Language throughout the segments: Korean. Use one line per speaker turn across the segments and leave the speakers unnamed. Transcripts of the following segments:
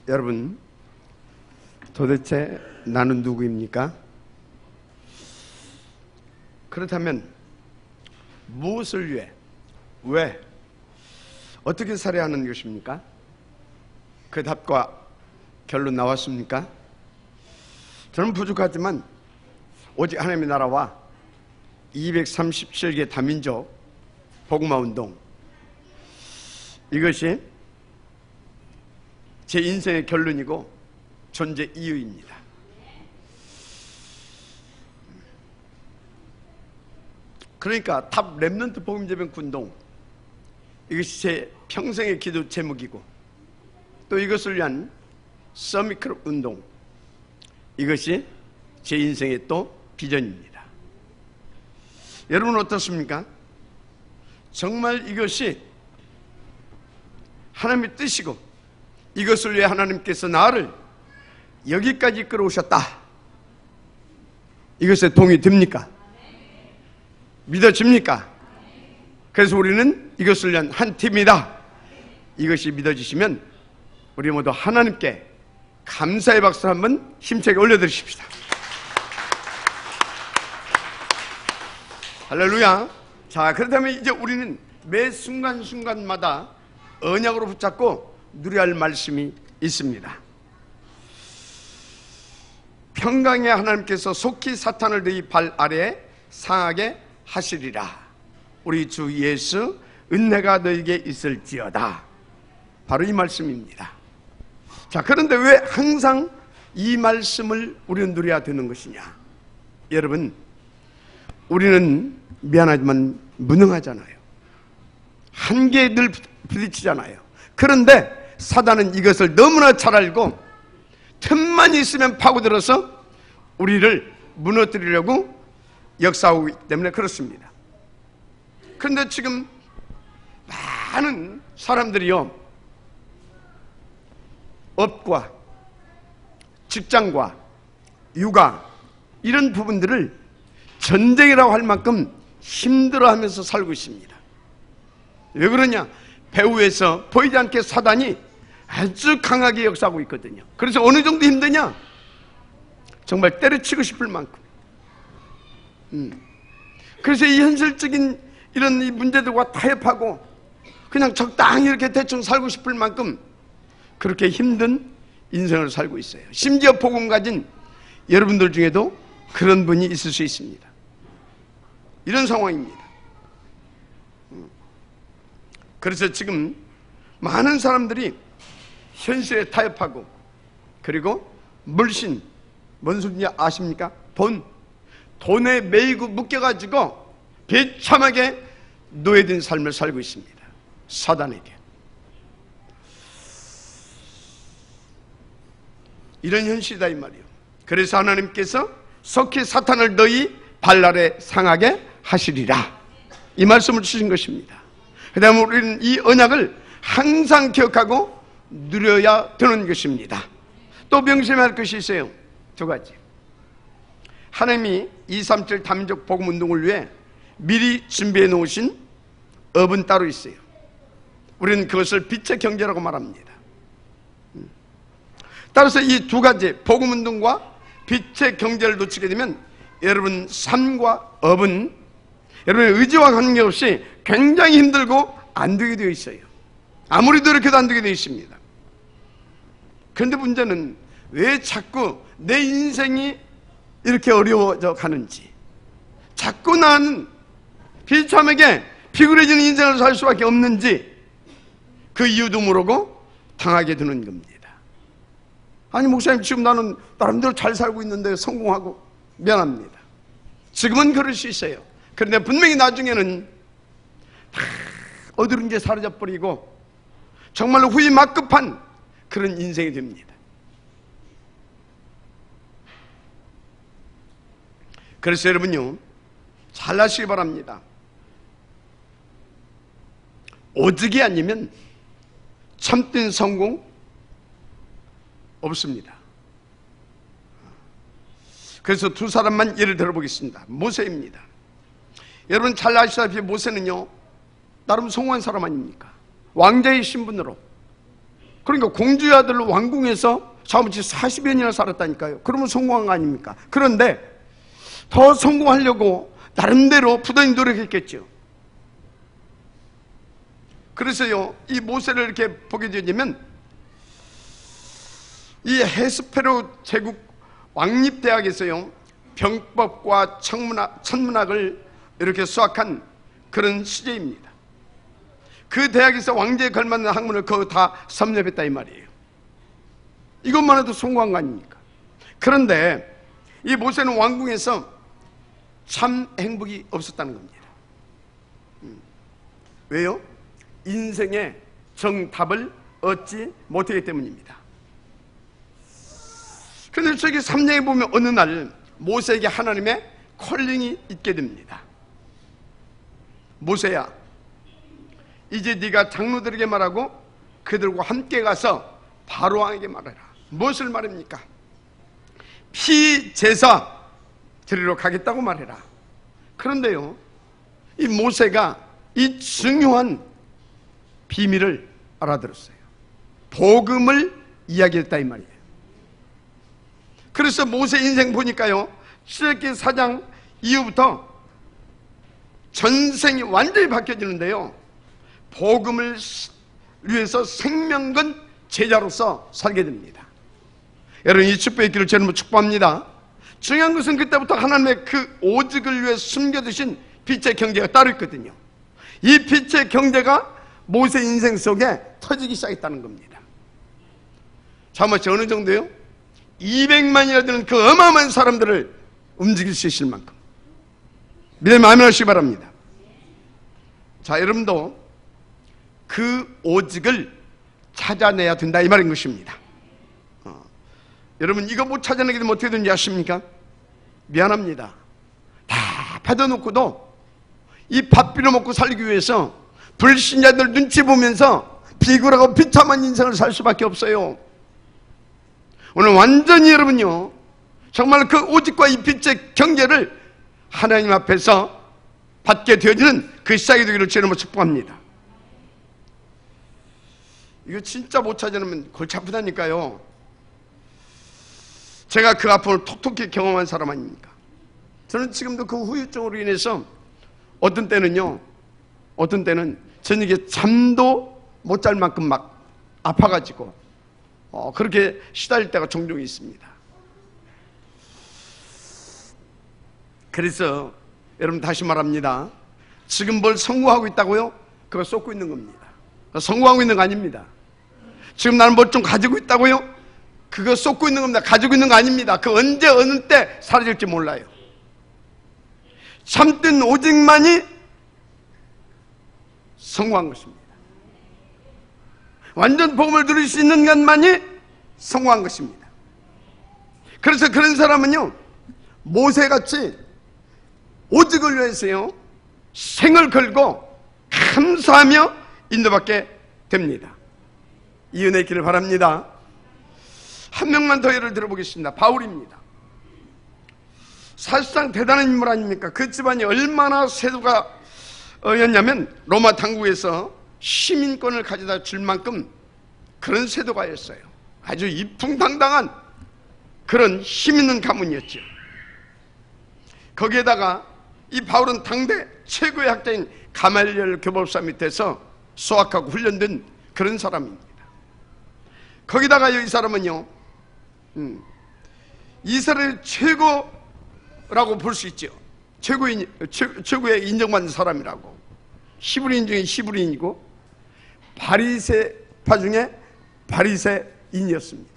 여러분, 도대체 나는 누구입니까? 그렇다면 무엇을 위해, 왜, 어떻게 살아야 하는 것입니까? 그 답과 결론 나왔습니까? 저는 부족하지만 오직 하나님의 나라와 237개 다민족 복음화 운동, 이것이 제 인생의 결론이고 존재 이유입니다. 그러니까 탑 렘넌트 복음제병 운동, 이것이 제 평생의 기도 제목이고, 또 이것을 위한 서미클 운동, 이것이 제 인생의 또 비전입니다. 여러분 어떻습니까? 정말 이것이 하나님의 뜻이고, 이것을 위해 하나님께서 나를 여기까지 끌어오셨다, 이것에 동의됩니까? 믿어집니까? 그래서 우리는 이것을 위한 한 팀이다, 이것이 믿어지시면 우리 모두 하나님께 감사의 박수를 한번 힘차게 올려드리십시다. 할렐루야. 자, 그렇다면 이제 우리는 매 순간순간마다 언약으로 붙잡고 누려야 할 말씀이 있습니다. 평강의 하나님께서 속히 사탄을 너희 발 아래에 상하게 하시리라. 우리 주 예수 은혜가 너에게 있을지어다. 바로 이 말씀입니다. 자, 그런데 왜 항상 이 말씀을 우리는 누려야 되는 것이냐? 여러분, 우리는 미안하지만 무능하잖아요. 한계에 늘 부딪히잖아요. 그런데 사단은 이것을 너무나 잘 알고 틈만 있으면 파고들어서 우리를 무너뜨리려고 역사하고 있기 때문에 그렇습니다. 그런데 지금 많은 사람들이요, 업과 직장과 육아 이런 부분들을 전쟁이라고 할 만큼 힘들어하면서 살고 있습니다. 왜 그러냐? 배후에서 보이지 않게 사단이 아주 강하게 역사하고 있거든요. 그래서 어느 정도 힘드냐? 정말 때려치고 싶을 만큼. 그래서 이 현실적인 이런 이 문제들과 타협하고 그냥 적당히 이렇게 대충 살고 싶을 만큼 그렇게 힘든 인생을 살고 있어요. 심지어 복음 가진 여러분들 중에도 그런 분이 있을 수 있습니다. 이런 상황입니다. 그래서 지금 많은 사람들이 현실에 타협하고, 그리고 물신, 뭔 소리인지 아십니까? 돈에 매이고 묶여가지고 비참하게 노예된 삶을 살고 있습니다. 사단에게. 이런 현실이다 이 말이에요. 그래서 하나님께서 속히 사탄을 너희 발 아래 상하게 하시리라, 이 말씀을 주신 것입니다. 그 다음에 우리는 이 언약을 항상 기억하고 누려야 되는 것입니다. 또 명심해야 할 것이 있어요. 두 가지. 하나님이 237 다민족 복음 운동을 위해 미리 준비해 놓으신 업은 따로 있어요. 우리는 그것을 빛의 경제라고 말합니다. 따라서 이 두 가지, 복음 운동과 빛의 경제를 놓치게 되면 여러분 삶과 업은 여러분의 의지와 관계없이 굉장히 힘들고 안 되게 되어 있어요. 아무리 노력해도 안 되게 되어 있습니다. 그런데 문제는 왜 자꾸 내 인생이 이렇게 어려워져 가는지, 자꾸 나는 비참하게 피곤해지는 인생을 살 수밖에 없는지, 그 이유도 모르고 당하게 되는 겁니다. 아니 목사님, 지금 나는 나름대로 잘 살고 있는데 성공하고. 미안합니다. 지금은 그럴 수 있어요. 그런데 분명히 나중에는 다 어두운 게 사라져버리고 정말로 후회 막급한 그런 인생이 됩니다. 그래서 여러분요, 잘나시기 바랍니다. 오직이 아니면 참된 성공 없습니다. 그래서 두 사람만 예를 들어보겠습니다. 모세입니다. 여러분 잘 아시다시피 모세는요, 나름 성공한 사람 아닙니까? 왕자의 신분으로 그러니까 공주의 아들 왕궁에서 자무치 40여 년이나 살았다니까요. 그러면 성공한 거 아닙니까? 그런데 더 성공하려고 나름대로 부단히 노력했겠죠. 그래서요, 이 모세를 이렇게 보게 되면 이 헤스페로 제국 왕립대학에서요, 병법과 천문학을 이렇게 수학한 그런 시제입니다. 그 대학에서 왕제에 걸맞는 학문을 거의 다 섭렵했다 이 말이에요. 이것만 해도 성공한 거 아닙니까? 그런데 이 모세는 왕궁에서 참 행복이 없었다는 겁니다. 왜요? 인생의 정답을 얻지 못하기 때문입니다. 그런데 저기 3장에 보면 어느 날 모세에게 하나님의 콜링이 있게 됩니다. 모세야, 이제 네가 장로들에게 말하고 그들과 함께 가서 바로 왕에게 말해라. 무엇을 말합니까? 피제사 드리러 가겠다고 말해라. 그런데요, 이 모세가 이 중요한 비밀을 알아들었어요. 복음을 이야기했다 이 말이에요. 그래서 모세 인생 보니까요, 출애굽기 4장 이후부터 전생이 완전히 바뀌어지는데요, 복음을 위해서 생명건 제자로서 살게 됩니다. 여러분, 이 축복의 길을 저는 축복합니다. 중요한 것은 그때부터 하나님의 그 오직을 위해 숨겨두신 빛의 경제가 따로 있거든요. 이 빛의 경제가 모세 인생 속에 터지기 시작했다는 겁니다. 자마치 어느 정도요? 200만이나 되는 그 어마어마한 사람들을 움직일 수 있을 만큼. 믿음을 아멘하시기 바랍니다. 자, 여러분도 그 오직을 찾아내야 된다 이 말인 것입니다. 여러분, 이거 못 찾아내게 되면 어떻게 되는지 아십니까? 미안합니다. 다 받아놓고도 이 밥 빌어 먹고 살기 위해서 불신자들 눈치 보면서 비굴하고 비참한 인생을 살 수밖에 없어요. 오늘 완전히 여러분요, 정말 그 오직과 이 빛의 경제를 하나님 앞에서 받게 되어지는 그 시작이 되기를 주님으로 축복합니다. 이거 진짜 못 찾아내면 골치 아프다니까요. 제가 그 아픔을 톡톡히 경험한 사람 아닙니까? 저는 지금도 그 후유증으로 인해서 어떤 때는 저녁에 잠도 못 잘 만큼 막 아파가지고 그렇게 시달릴 때가 종종 있습니다. 그래서 여러분, 다시 말합니다. 지금 뭘 성공하고 있다고요? 그거 쏟고 있는 겁니다. 성공하고 있는 거 아닙니다. 지금 나는 뭘 좀 가지고 있다고요? 그거 쏟고 있는 겁니다. 가지고 있는 거 아닙니다. 그 언제 어느 때 사라질지 몰라요. 참된 오직만이 성공한 것입니다. 완전 복음을 누릴 수 있는 것만이 성공한 것입니다. 그래서 그런 사람은요, 모세같이 오직을 위해서요, 생을 걸고 감사하며 인도받게 됩니다. 이 은혜의 길을 바랍니다. 한 명만 더 예를 들어보겠습니다. 바울입니다. 사실상 대단한 인물 아닙니까? 그 집안이 얼마나 세도가였냐면 로마 당국에서 시민권을 가져다 줄 만큼 그런 세도가였어요. 아주 이풍당당한 그런 힘 있는 가문이었죠. 거기에다가 이 바울은 당대 최고의 학자인 가말리엘 교법사 밑에서 수학하고 훈련된 그런 사람입니다. 거기다가 이 사람은요, 이스라엘 최고라고 볼 수 있죠. 최고의 인정받는 사람이라고. 히브리인 중에 히브리인이고 바리새파 중에 바리새인이었습니다.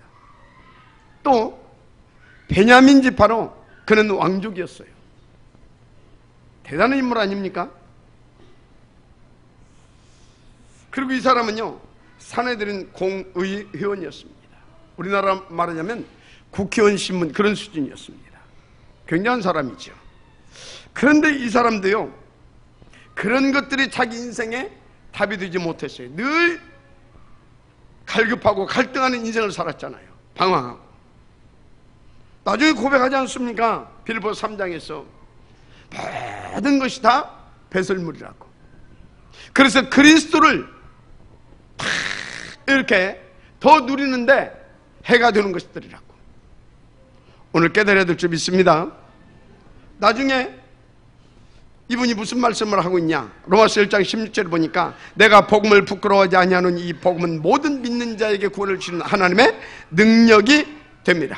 또 베냐민 지파로 그는 왕족이었어요. 대단한 인물 아닙니까? 그리고 이 사람은요, 사내들인 공의회원이었습니다. 우리나라 말하자면 국회의원 신문 그런 수준이었습니다. 굉장한 사람이죠. 그런데 이 사람도요, 그런 것들이 자기 인생에 답이 되지 못했어요. 늘 갈급하고 갈등하는 인생을 살았잖아요. 방황하고. 나중에 고백하지 않습니까? 빌보서 3장에서 모든 것이 다 배설물이라고. 그래서 그리스도를 이렇게 더 누리는데 해가 되는 것들이라고. 오늘 깨달아야 될 점이 있습니다. 나중에 이분이 무슨 말씀을 하고 있냐? 로마서 1장 16절을 보니까 내가 복음을 부끄러워하지 아니하는 이 복음은 모든 믿는 자에게 구원을 주는 하나님의 능력이 됩니다.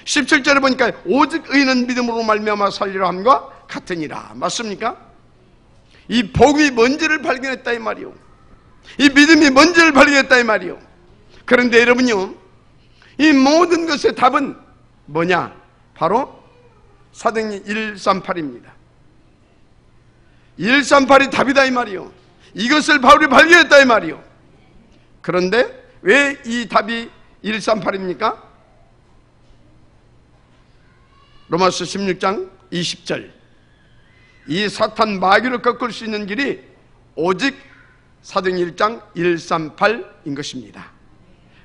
17절에 보니까 오직 의인은 믿음으로 말미암아 살리라 함과 같으니라. 맞습니까? 이 복음이 뭔지를 발견했다 이 말이요. 이 믿음이 뭔지를 발견했다 이 말이요. 그런데 여러분요, 이 모든 것의 답은 뭐냐? 바로 사도행전 138입니다. 138이 답이다 이 말이요. 이것을 바울이 발견했다 이 말이요. 그런데 왜 이 답이 138입니까? 로마서 16장 20절, 이 사탄 마귀를 꺾을 수 있는 길이 오직 사도행전 1장 138인 것입니다.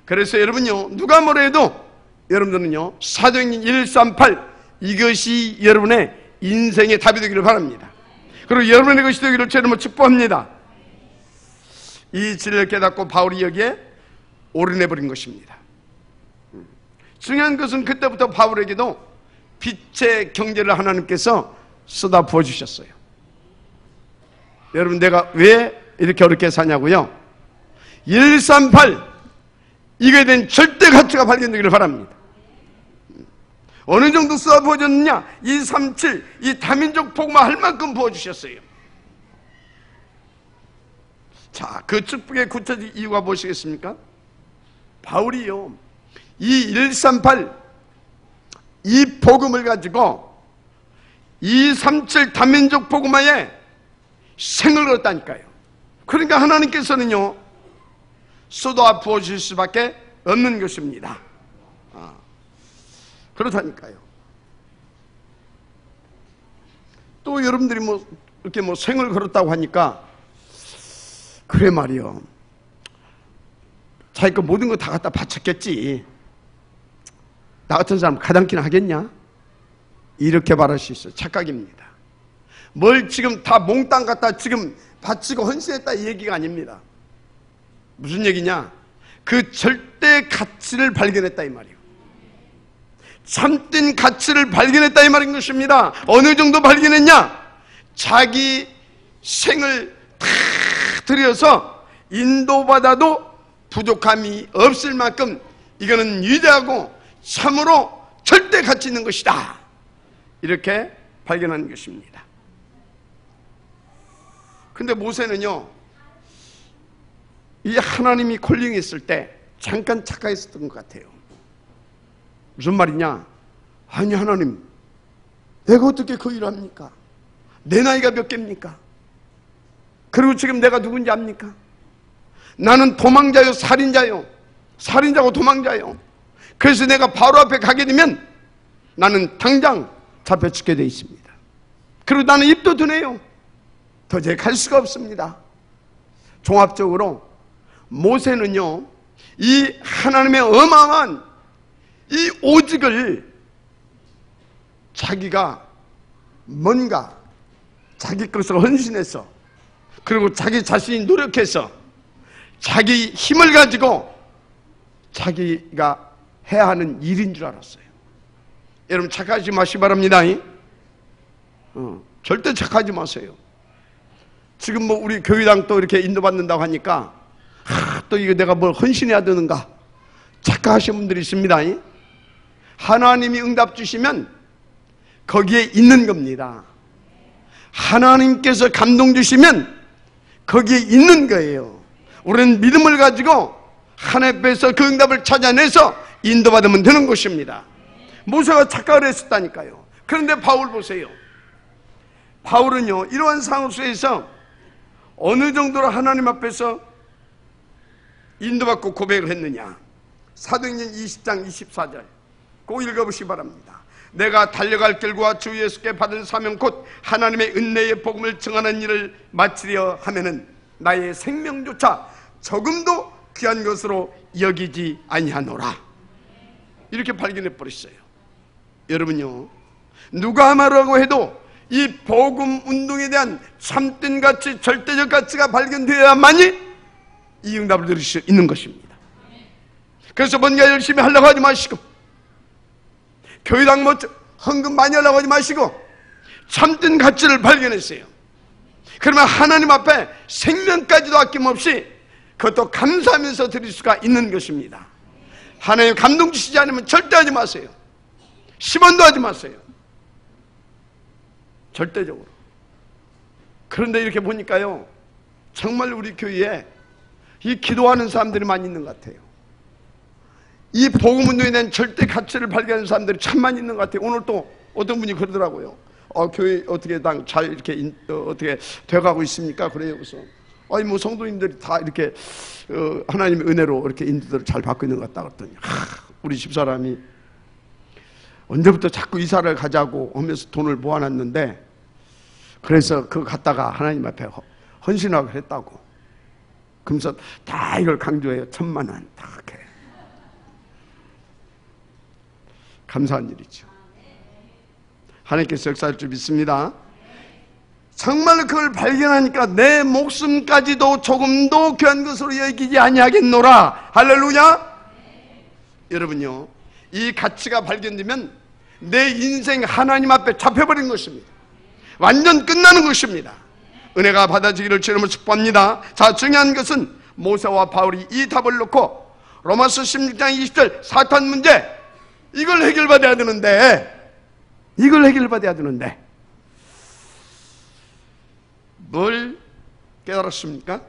그래서 여러분요, 누가 뭐라 해도 여러분들은요, 사도행전 138 이것이 여러분의 인생의 답이 되기를 바랍니다. 그리고 여러분의 것이 되기를 주님으로 축복합니다. 이 진리를 깨닫고 바울이 여기에 올인해버린 것입니다. 중요한 것은 그때부터 바울에게도 빛의 경제를 하나님께서 쏟아 부어주셨어요. 여러분, 내가 왜 이렇게 어렵게 사냐고요? 138 이거에 대한 절대 가치가 발견되기를 바랍니다. 어느 정도 쏟아 부어졌느냐? 237 이 다민족 복음화 할 만큼 부어주셨어요. 자, 그 축복의 구체적 이유가 무엇이겠습니까? 바울이요, 이 138 이 복음을 가지고 237 다민족 복음화에 생을 걸었다니까요. 그러니까 하나님께서는요, 쏟아 부어주실 수밖에 없는 것입니다. 그렇다니까요. 또 여러분들이 이렇게 생을 걸었다고 하니까, 그래 말이요, 자기 거 모든 거 다 갖다 바쳤겠지, 나 같은 사람 가당키나 하겠냐? 이렇게 말할 수 있어요. 착각입니다. 뭘 지금 다 몽땅 갖다 지금 바치고 헌신했다 이 얘기가 아닙니다. 무슨 얘기냐? 그 절대 가치를 발견했다 이 말이에요. 참된 가치를 발견했다 이 말인 것입니다. 어느 정도 발견했냐? 자기 생을 다 들여서 인도받아도 부족함이 없을 만큼 이거는 위대하고 참으로 절대 가치 있는 것이다, 이렇게 발견한 것입니다. 근데 모세는요, 이 하나님이 콜링했을 때 잠깐 착각했었던 것 같아요. 무슨 말이냐? 아니 하나님, 내가 어떻게 그 일을 합니까? 내 나이가 몇 개입니까? 그리고 지금 내가 누군지 압니까? 나는 도망자요, 살인자요. 살인자고 도망자요. 그래서 내가 바로 앞에 가게 되면 나는 당장 잡혀 죽게 되어 있습니다. 그리고 나는 입도 두네요. 도저히 갈 수가 없습니다. 종합적으로 모세는요, 이 하나님의 어마어마한 이 오직을 자기가 뭔가 자기 것을 헌신해서, 그리고 자기 자신이 노력해서 자기 힘을 가지고 자기가 해야 하는 일인 줄 알았어요. 여러분 착하지 마시기 바랍니다. 절대 착하지 마세요. 지금 우리 교회당 또 이렇게 인도받는다고 하니까 또 이거 내가 뭘 헌신해야 되는가 착각하시는 분들이 있습니다. 하나님이 응답 주시면 거기에 있는 겁니다. 하나님께서 감동 주시면 거기에 있는 거예요. 우리는 믿음을 가지고 하나님께서 그 응답을 찾아내서 인도받으면 되는 것입니다. 모세가 착각을 했었다니까요. 그런데 바울 보세요. 바울은요, 이러한 상황 속에서 어느 정도로 하나님 앞에서 인도받고 고백을 했느냐? 사도행전 20장 24절 꼭 읽어보시기 바랍니다. 내가 달려갈 길과 주 예수께 받은 사명 곧 하나님의 은혜의 복음을 증언하는 일을 마치려 하면은 나의 생명조차 조금도 귀한 것으로 여기지 아니하노라, 이렇게 발견해 버렸어요. 여러분요, 누가 말하고 해도 이 복음 운동에 대한 참된 가치, 절대적 가치가 발견되어야만이 이 응답을 누릴 수 있는 것입니다. 그래서 뭔가 열심히 하려고 하지 마시고, 교회당 헌금 많이 하려고 하지 마시고 참된 가치를 발견했어요. 그러면 하나님 앞에 생명까지도 아낌없이 그것도 감사하면서 드릴 수가 있는 것입니다. 하나님 감동 주시지 않으면 절대 하지 마세요. 10원도 하지 마세요. 절대적으로. 그런데 이렇게 보니까요, 정말 우리 교회에 이 기도하는 사람들이 많이 있는 것 같아요. 이 복음운동에 대한 절대 가치를 발견하는 사람들이 참 많이 있는 것 같아요. 오늘 또 어떤 분이 그러더라고요. 교회 어떻게 잘 이렇게 어떻게 돼가고 있습니까? 그래요. 그래서 아니 뭐 성도님들이 다 이렇게 하나님의 은혜로 이렇게 인도들을 잘 받고 있는 것 같다 그랬더니, 우리 집사람이 언제부터 자꾸 이사를 가자고 하면서 돈을 모아놨는데, 그래서 그거 갖다가 하나님 앞에 헌신하고 했다고. 그러면서 다 이걸 강조해요. 1000만 원 다 이렇게. 감사한 일이죠. 하나님께서 역사할 줄 믿습니다. 정말로 그걸 발견하니까 내 목숨까지도 조금도 귀한 것으로 여기지 아니하겠노라. 할렐루야. 여러분요, 이 가치가 발견되면 내 인생 하나님 앞에 잡혀버린 것입니다. 완전 끝나는 것입니다. 은혜가 받아지기를 주님으로 축복합니다. 자, 중요한 것은 모세와 바울이 이 답을 놓고 로마서 16장 20절 사탄 문제, 이걸 해결받아야 되는데, 뭘 깨달았습니까?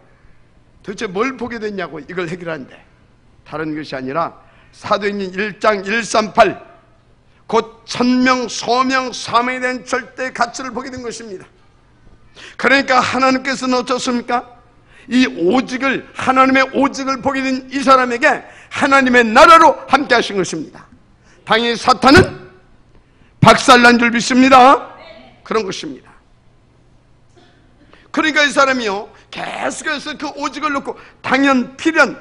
도대체 뭘 보게 됐냐고. 이걸 해결하는데 다른 것이 아니라 사도행전 1장 138, 곧 천명, 소명, 사명에 대한 절대 가치를 보게 된 것입니다. 그러니까 하나님께서는 어떻습니까? 이 오직을, 하나님의 오직을 보게 된 이 사람에게 하나님의 나라로 함께 하신 것입니다. 당연히 사탄은 박살난 줄 믿습니다. 그런 것입니다. 그러니까 이 사람이요, 계속해서 그 오직을 놓고 당연, 필연,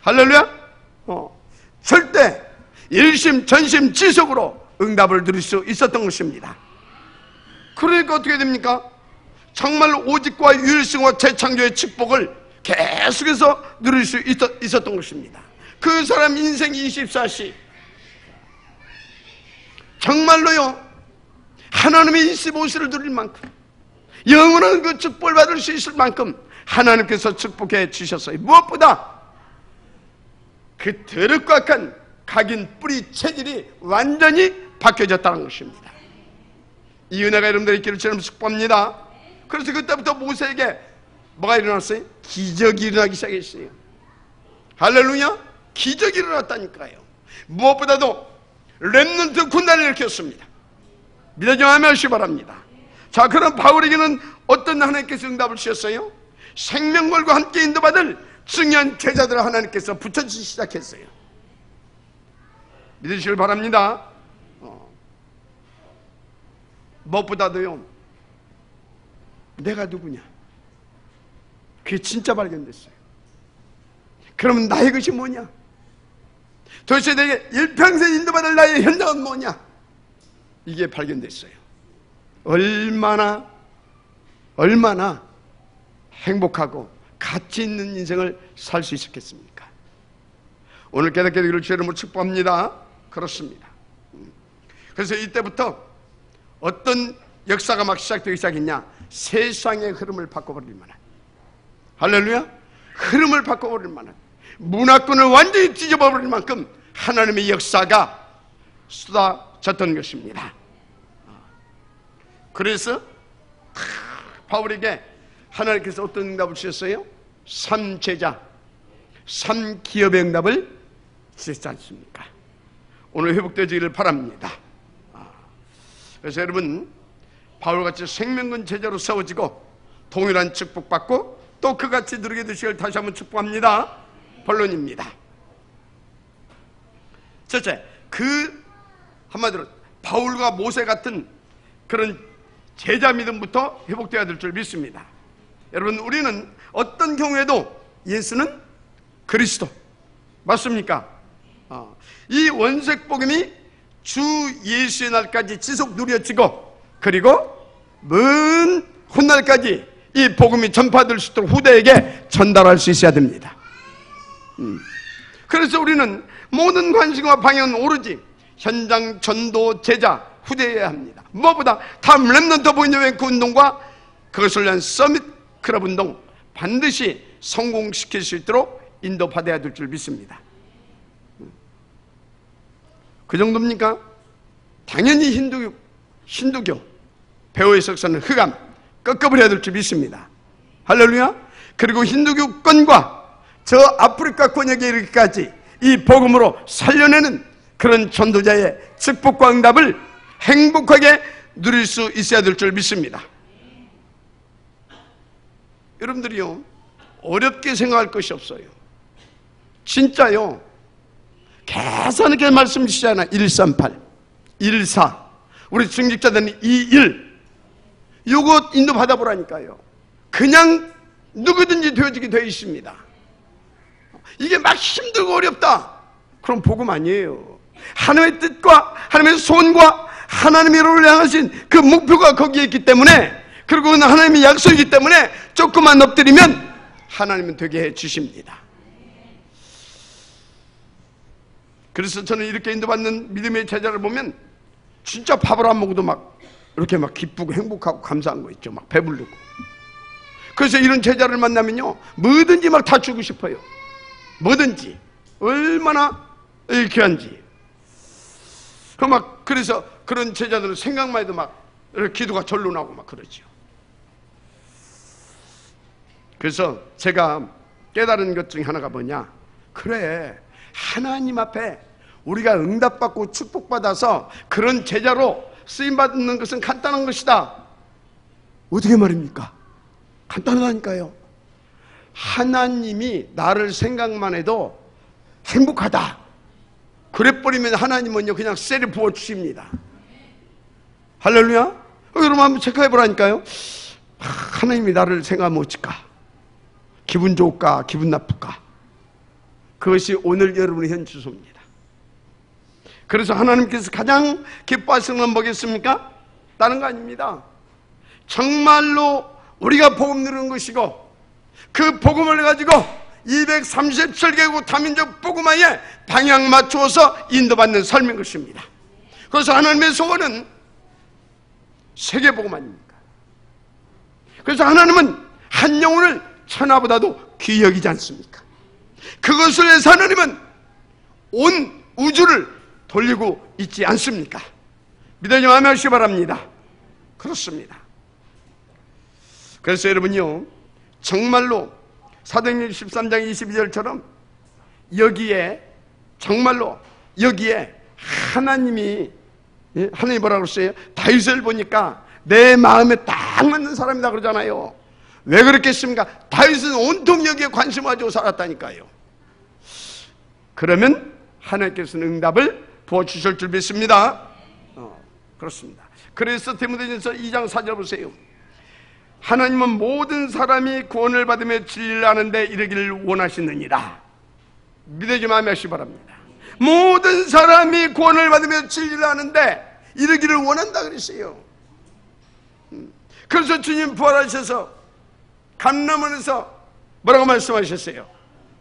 할렐루야, 절대 일심 전심 지속으로 응답을 드릴 수 있었던 것입니다. 그러니까 어떻게 됩니까? 정말 오직과 유일성과 재창조의 축복을 계속해서 누릴 수 있었던 것입니다. 그 사람 인생 24시 정말로요, 하나님의 25시를 누릴 만큼, 영원한 그 축복을 받을 수 있을 만큼 하나님께서 축복해 주셨어요. 무엇보다 그 더럽고 악한 각인 뿌리 체질이 완전히 바뀌어졌다는 것입니다. 이 은혜가 여러분들의 길을 저는 축복합니다. 그래서 그때부터 모세에게 뭐가 일어났어요? 기적이 일어나기 시작했어요. 할렐루야. 기적이 일어났다니까요. 무엇보다도 렘넌트 군단을 일으켰습니다. 믿어 좀 하시기 바랍니다. 자, 그럼 바울에게는 어떤 하나님께서 응답을 주셨어요? 생명골과 함께 인도받을 중요한 제자들을 하나님께서 붙여주시기 시작했어요. 믿으시길 바랍니다. 무엇보다도요, 내가 누구냐, 그게 진짜 발견됐어요. 그러면 나의 것이 뭐냐, 도대체 내게 일평생 인도받을 나의 현장은 뭐냐, 이게 발견됐어요. 얼마나 행복하고 가치 있는 인생을 살 수 있었겠습니까? 오늘 깨닫게 되기를 주님으로 축복합니다. 그렇습니다. 그래서 이때부터 어떤 역사가 막 시작되기 시작했냐, 세상의 흐름을 바꿔버릴 만한, 할렐루야, 흐름을 바꿔버릴 만한, 문화권을 완전히 뒤집어버릴 만큼 하나님의 역사가 쏟아졌던 것입니다. 그래서 바울에게 하나님께서 어떤 응답을 주셨어요? 3제자, 3기업의 응답을 주셨지 않습니까? 오늘 회복되기를 바랍니다. 그래서 여러분, 바울같이 생명군 제자로 세워지고 동일한 축복받고 또 그같이 누리게 되시길 다시 한번 축복합니다. 본론입니다. 첫째, 한마디로 바울과 모세 같은 그런 제자 믿음부터 회복되어야 될 줄 믿습니다. 여러분, 우리는 어떤 경우에도 예수는 그리스도, 맞습니까? 이 원색 복음이 주 예수의 날까지 지속 누려지고, 그리고 먼 훗날까지 이 복음이 전파될 수 있도록 후대에게 전달할 수 있어야 됩니다. 그래서 우리는 모든 관심과 방향은 오로지 현장 전도 제자 후대해야 합니다. 무엇보다 다음 렘넌트 보이는 운동과 그것을 위한 서밋 클럽 운동 반드시 성공시킬 수 있도록 인도받아야 될 줄 믿습니다. 그 정도입니까? 당연히 힌두교 배후의 석사는 흑암 꺾어버려야 될 줄 믿습니다. 할렐루야. 그리고 힌두교권과 저 아프리카 권역에 이르기까지 이 복음으로 살려내는 그런 전도자의 축복과 응답을 행복하게 누릴 수 있어야 될 줄 믿습니다. 여러분들이요, 어렵게 생각할 것이 없어요. 진짜요. 계산하게 말씀 주시잖아. 138, 14, 우리 중직자들은 21. 요거 인도 받아보라니까요. 그냥 누구든지 되어지게 되어 있습니다. 이게 막 힘들고 어렵다. 그럼 복음 아니에요. 하나님의 뜻과 하나님의 손과 하나님이 우리를 향하신 그 목표가 거기에 있기 때문에, 그리고 하나님의 약속이기 때문에 조금만 엎드리면 하나님은 되게 해 주십니다. 그래서 저는 이렇게 인도받는 믿음의 제자를 보면 진짜 밥을 안 먹어도 막 이렇게 막 기쁘고 행복하고 감사한 거 있죠. 막 배부르고. 그래서 이런 제자를 만나면요, 뭐든지 막 다 주고 싶어요. 뭐든지. 얼마나 귀한지. 그래서 그런 제자들은 생각만 해도 막 기도가 절로 나고 막 그러죠. 그래서 제가 깨달은 것 중에 하나가 뭐냐? 그래, 하나님 앞에 우리가 응답받고 축복받아서 그런 제자로 쓰임받는 것은 간단한 것이다. 어떻게 말입니까? 간단하다니까요. 하나님이 나를 생각만 해도 행복하다. 그래버리면 하나님은요 그냥 쎄를 부어주십니다. 할렐루야. 여러분 한번 체크해보라니까요. 하나님이 나를 생각하면 어쩔까? 기분 좋을까? 기분 나쁠까? 그것이 오늘 여러분의 현 주소입니다. 그래서 하나님께서 가장 기뻐하시는 건 뭐겠습니까? 다른 거 아닙니다. 정말로 우리가 복음 누리는 것이고, 그 복음을 가지고 237개국 다민족 복음화에 방향 맞추어서 인도받는 삶인 것입니다. 그래서 하나님의 소원은 세계 복음 아닙니까? 그래서 하나님은 한 영혼을 천하보다도 귀히 여기지 않습니까? 그것을 위해서 하나님은 온 우주를 돌리고 있지 않습니까? 믿어요? 아멘하시기 바랍니다. 그렇습니다. 그래서 여러분요, 정말로 사도행전 13장 22절처럼 여기에 정말로 여기에 하나님이 뭐라고 그랬어요? 다윗을 보니까 내 마음에 딱 맞는 사람이다 그러잖아요. 왜 그렇겠습니까? 다윗은 온통 여기에 관심 가지고 살았다니까요. 그러면 하나님께서는 응답을 부어주실 줄 믿습니다. 그렇습니다. 그래서 디모데전서 2장 4절 보세요. 하나님은 모든 사람이 구원을 받으며 진리를 아는데 이르기를 원하시느니라. 믿으지 마시기 바랍니다. 모든 사람이 구원을 받으며 진리를 아는데 이르기를 원한다 그랬어요. 그래서 주님 부활하셔서 감람원에서 뭐라고 말씀하셨어요?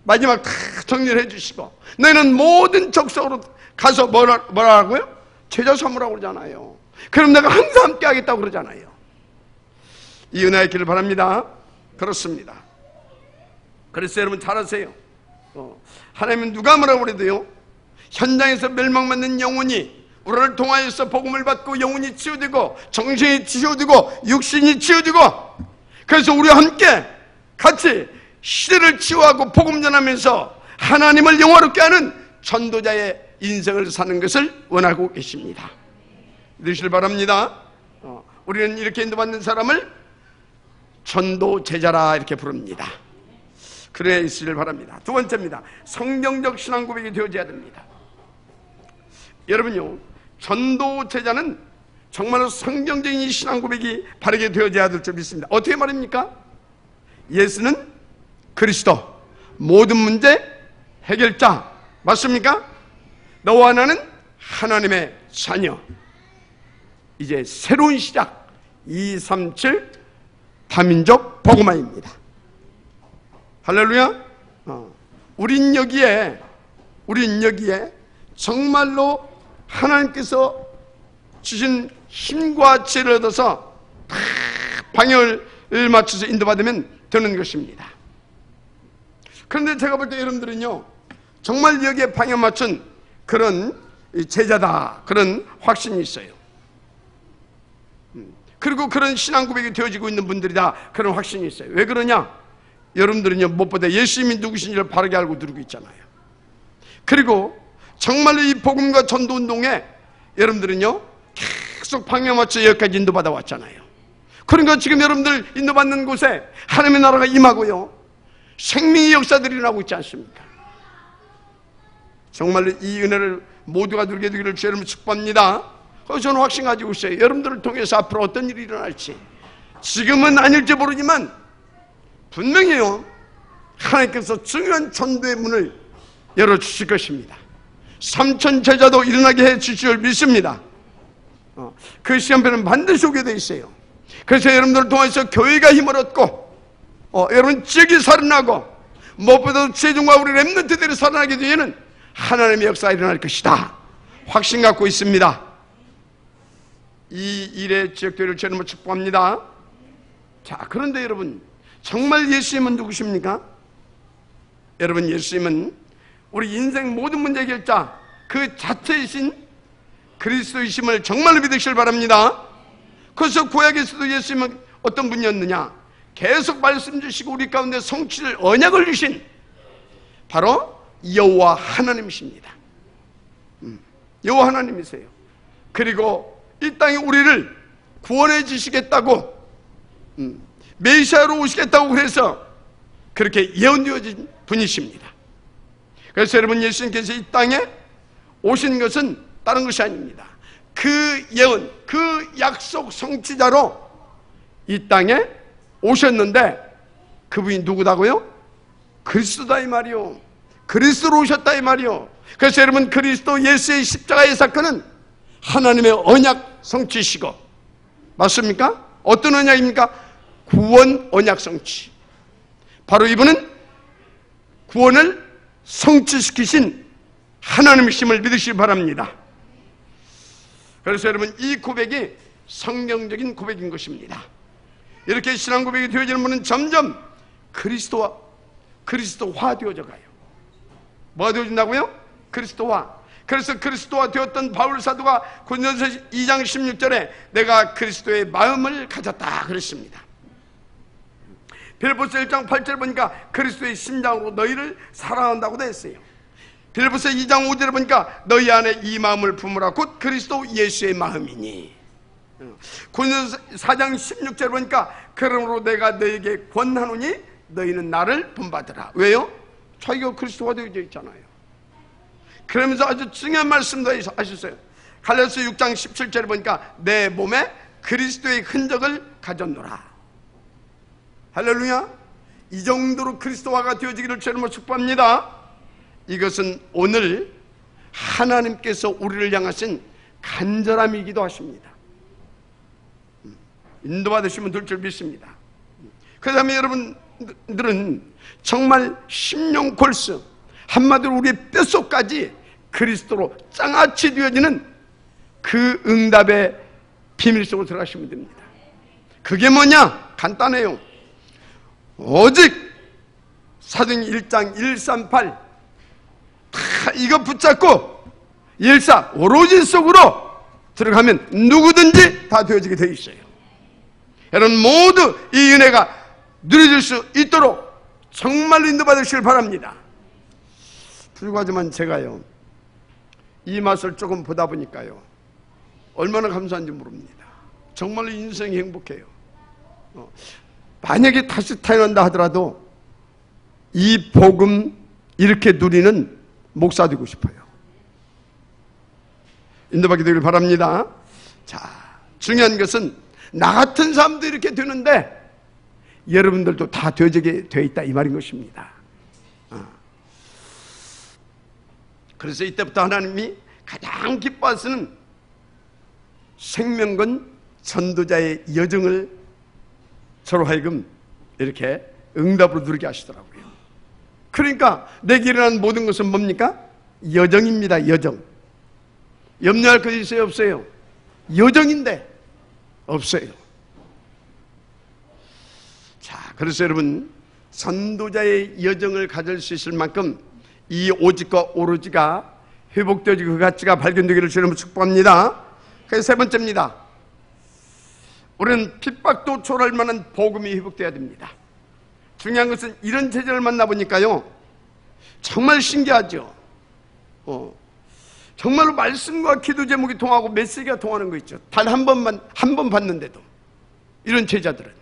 마지막 다 정리를 해주시고 너희는 모든 족속으로 가서 뭐라고요? 제자 삼으라고 그러잖아요. 그럼 내가 항상 함께 하겠다고 그러잖아요. 이 은혜의 길을 바랍니다. 그렇습니다. 그래서 여러분 잘 아세요. 하나님은 누가 뭐라고 그래도요, 현장에서 멸망받는 영혼이 우리를 통하여서 복음을 받고 영혼이 치유되고 정신이 치유되고 육신이 치유되고, 그래서 우리와 함께 같이 시대를 치유하고 복음 전하면서 하나님을 영화롭게 하는 전도자의 인생을 사는 것을 원하고 계십니다. 믿으시길 바랍니다. 우리는 이렇게 인도받는 사람을 전도 제자라 이렇게 부릅니다. 그래 있으길 바랍니다. 두 번째입니다. 성경적 신앙 고백이 되어져야 됩니다. 여러분요, 전도 제자는 정말로 성경적인 신앙 고백이 바르게 되어져야 될 줄 믿습니다. 어떻게 말입니까? 예수는 그리스도, 모든 문제 해결자. 맞습니까? 너와 나는 하나님의 자녀. 이제 새로운 시작, 237 다민족 복음화입니다. 할렐루야. 우린 여기에 우린 여기에 정말로 하나님께서 주신 힘과 지혜를 얻어서 다 방향을 맞춰서 인도받으면 되는 것입니다. 그런데 제가 볼 때 여러분들은요, 정말 여기에 방향 맞춘 그런 제자다, 그런 확신이 있어요. 그리고 그런 신앙 고백이 되어지고 있는 분들이다, 그런 확신이 있어요. 왜 그러냐? 여러분들은요, 무엇보다 예수님이 누구신지를 바르게 알고 누리고 있잖아요. 그리고 정말로 이 복음과 전도 운동에 여러분들은요, 계속 방향 맞춰 여기까지 인도받아 왔잖아요. 그러니까 지금 여러분들 인도받는 곳에 하나님의 나라가 임하고요, 생명의 역사들이 일어나고 있지 않습니까? 정말로 이 은혜를 모두가 누리게 되기를 주 여러분 축복합니다. 그래서 저는 확신 가지고 있어요. 여러분들을 통해서 앞으로 어떤 일이 일어날지, 지금은 아닐지 모르지만 분명히요, 하나님께서 중요한 전도의 문을 열어주실 것입니다. 3천 제자도 일어나게 해주실 줄 믿습니다. 그 시간표는 반드시 오게 돼 있어요. 그래서 여러분들을 통해서 교회가 힘을 얻고, 여러분 지역이 살아나고, 무엇보다도 최종과 우리 렘넌트들이 살아나게 되면 하나님의 역사가 일어날 것이다, 확신 갖고 있습니다. 이 일의 지역교회를 저는 축복합니다. 자, 그런데 여러분, 정말 예수님은 누구십니까? 여러분, 예수님은 우리 인생 모든 문제 해결자 그 자체이신 그리스도이심을 정말로 믿으시길 바랍니다. 그래서 구약에서도 예수님은 어떤 분이었느냐? 계속 말씀 주시고 우리 가운데 성취를 언약을 주신 바로 여호와 하나님이십니다. 여호와 하나님이세요. 그리고 이 땅에 우리를 구원해 주시겠다고, 메시아로 오시겠다고 그래서 그렇게 예언되어진 분이십니다. 그래서 여러분, 예수님께서 이 땅에 오신 것은 다른 것이 아닙니다. 그 예언, 그 약속 성취자로 이 땅에 오셨는데, 그분이 누구다고요? 그리스도다 이 말이요. 그리스도로 오셨다 이 말이요. 그래서 여러분, 그리스도 예수의 십자가의 사건은 하나님의 언약 성취시고, 맞습니까? 어떤 언약입니까? 구원 언약 성취. 바로 이분은 구원을 성취시키신 하나님이심을 믿으시기 바랍니다. 그래서 여러분, 이 고백이 성경적인 고백인 것입니다. 이렇게 신앙 고백이 되어지는 분은 점점 그리스도화 되어져 가요. 뭐가 되어진다고요? 그리스도화. 그래서 그리스도화 되었던 바울 사도가 고린도서 2장 16절에 내가 그리스도의 마음을 가졌다 그랬습니다. 빌립보서 1장 8절 보니까 그리스도의 심장으로 너희를 사랑한다고 되어 있어요. 빌립보서 2장 5절에 보니까 너희 안에 이 마음을 품으라 곧 그리스도 예수의 마음이니. 고린도서 4장 16절에 보니까 그러므로 내가 너에게 권하노니 너희는 나를 본받으라. 왜요? 자기가 그리스도가 되어져 있잖아요. 그러면서 아주 중요한 말씀도 하셨어요. 갈라디아서 6장 17절에 보니까 내 몸에 그리스도의 흔적을 가졌노라. 할렐루야. 이 정도로 그리스도화가 되어지기를 주님으로 축복합니다. 이것은 오늘 하나님께서 우리를 향하신 간절함이기도 하십니다. 인도받으시면 될 줄 믿습니다. 그 다음에 여러분들은 정말 심령 골수, 한마디로 우리의 뼛속까지 그리스도로 장아찌 되어지는 그 응답의 비밀 속으로 들어가시면 됩니다. 그게 뭐냐? 간단해요. 오직 사도행 1장 138 다 이거 붙잡고 일사 오로지 속으로 들어가면 누구든지 다 되어지게 되어 있어요. 여러분 모두 이 은혜가 누려질 수 있도록 정말 인도받으시길 바랍니다. 불과하지만 제가요, 이 맛을 조금 보다 보니까요, 얼마나 감사한지 모릅니다. 정말로 인생이 행복해요. 만약에 다시 태어난다 하더라도 이 복음 이렇게 누리는 목사 되고 싶어요. 인도받게 되길 바랍니다. 자, 중요한 것은 나 같은 사람도 이렇게 되는데 여러분들도 다 되어지게 되어 있다 이 말인 것입니다. 그래서 이때부터 하나님이 가장 기뻐하시는 생명건 전도자의 여정을 저로 하여금 이렇게 응답으로 누리게 하시더라고요. 그러니까 내게 일어난 모든 것은 뭡니까? 여정입니다. 여정. 염려할 것이 있어요? 없어요? 여정인데 없어요. 자, 그래서 여러분, 선도자의 여정을 가질 수 있을 만큼 이 오직과 오로지가 회복되어지고 그 가치가 발견되기를 주님으로 축복합니다. 그래서 세 번째입니다. 우리는 핍박도 초월할 만한 복음이 회복되어야 됩니다. 중요한 것은 이런 제자를 만나보니까요, 정말 신기하죠. 정말로 말씀과 기도 제목이 통하고 메시지가 통하는 거 있죠. 단 한 번 봤는데도. 이런 제자들은.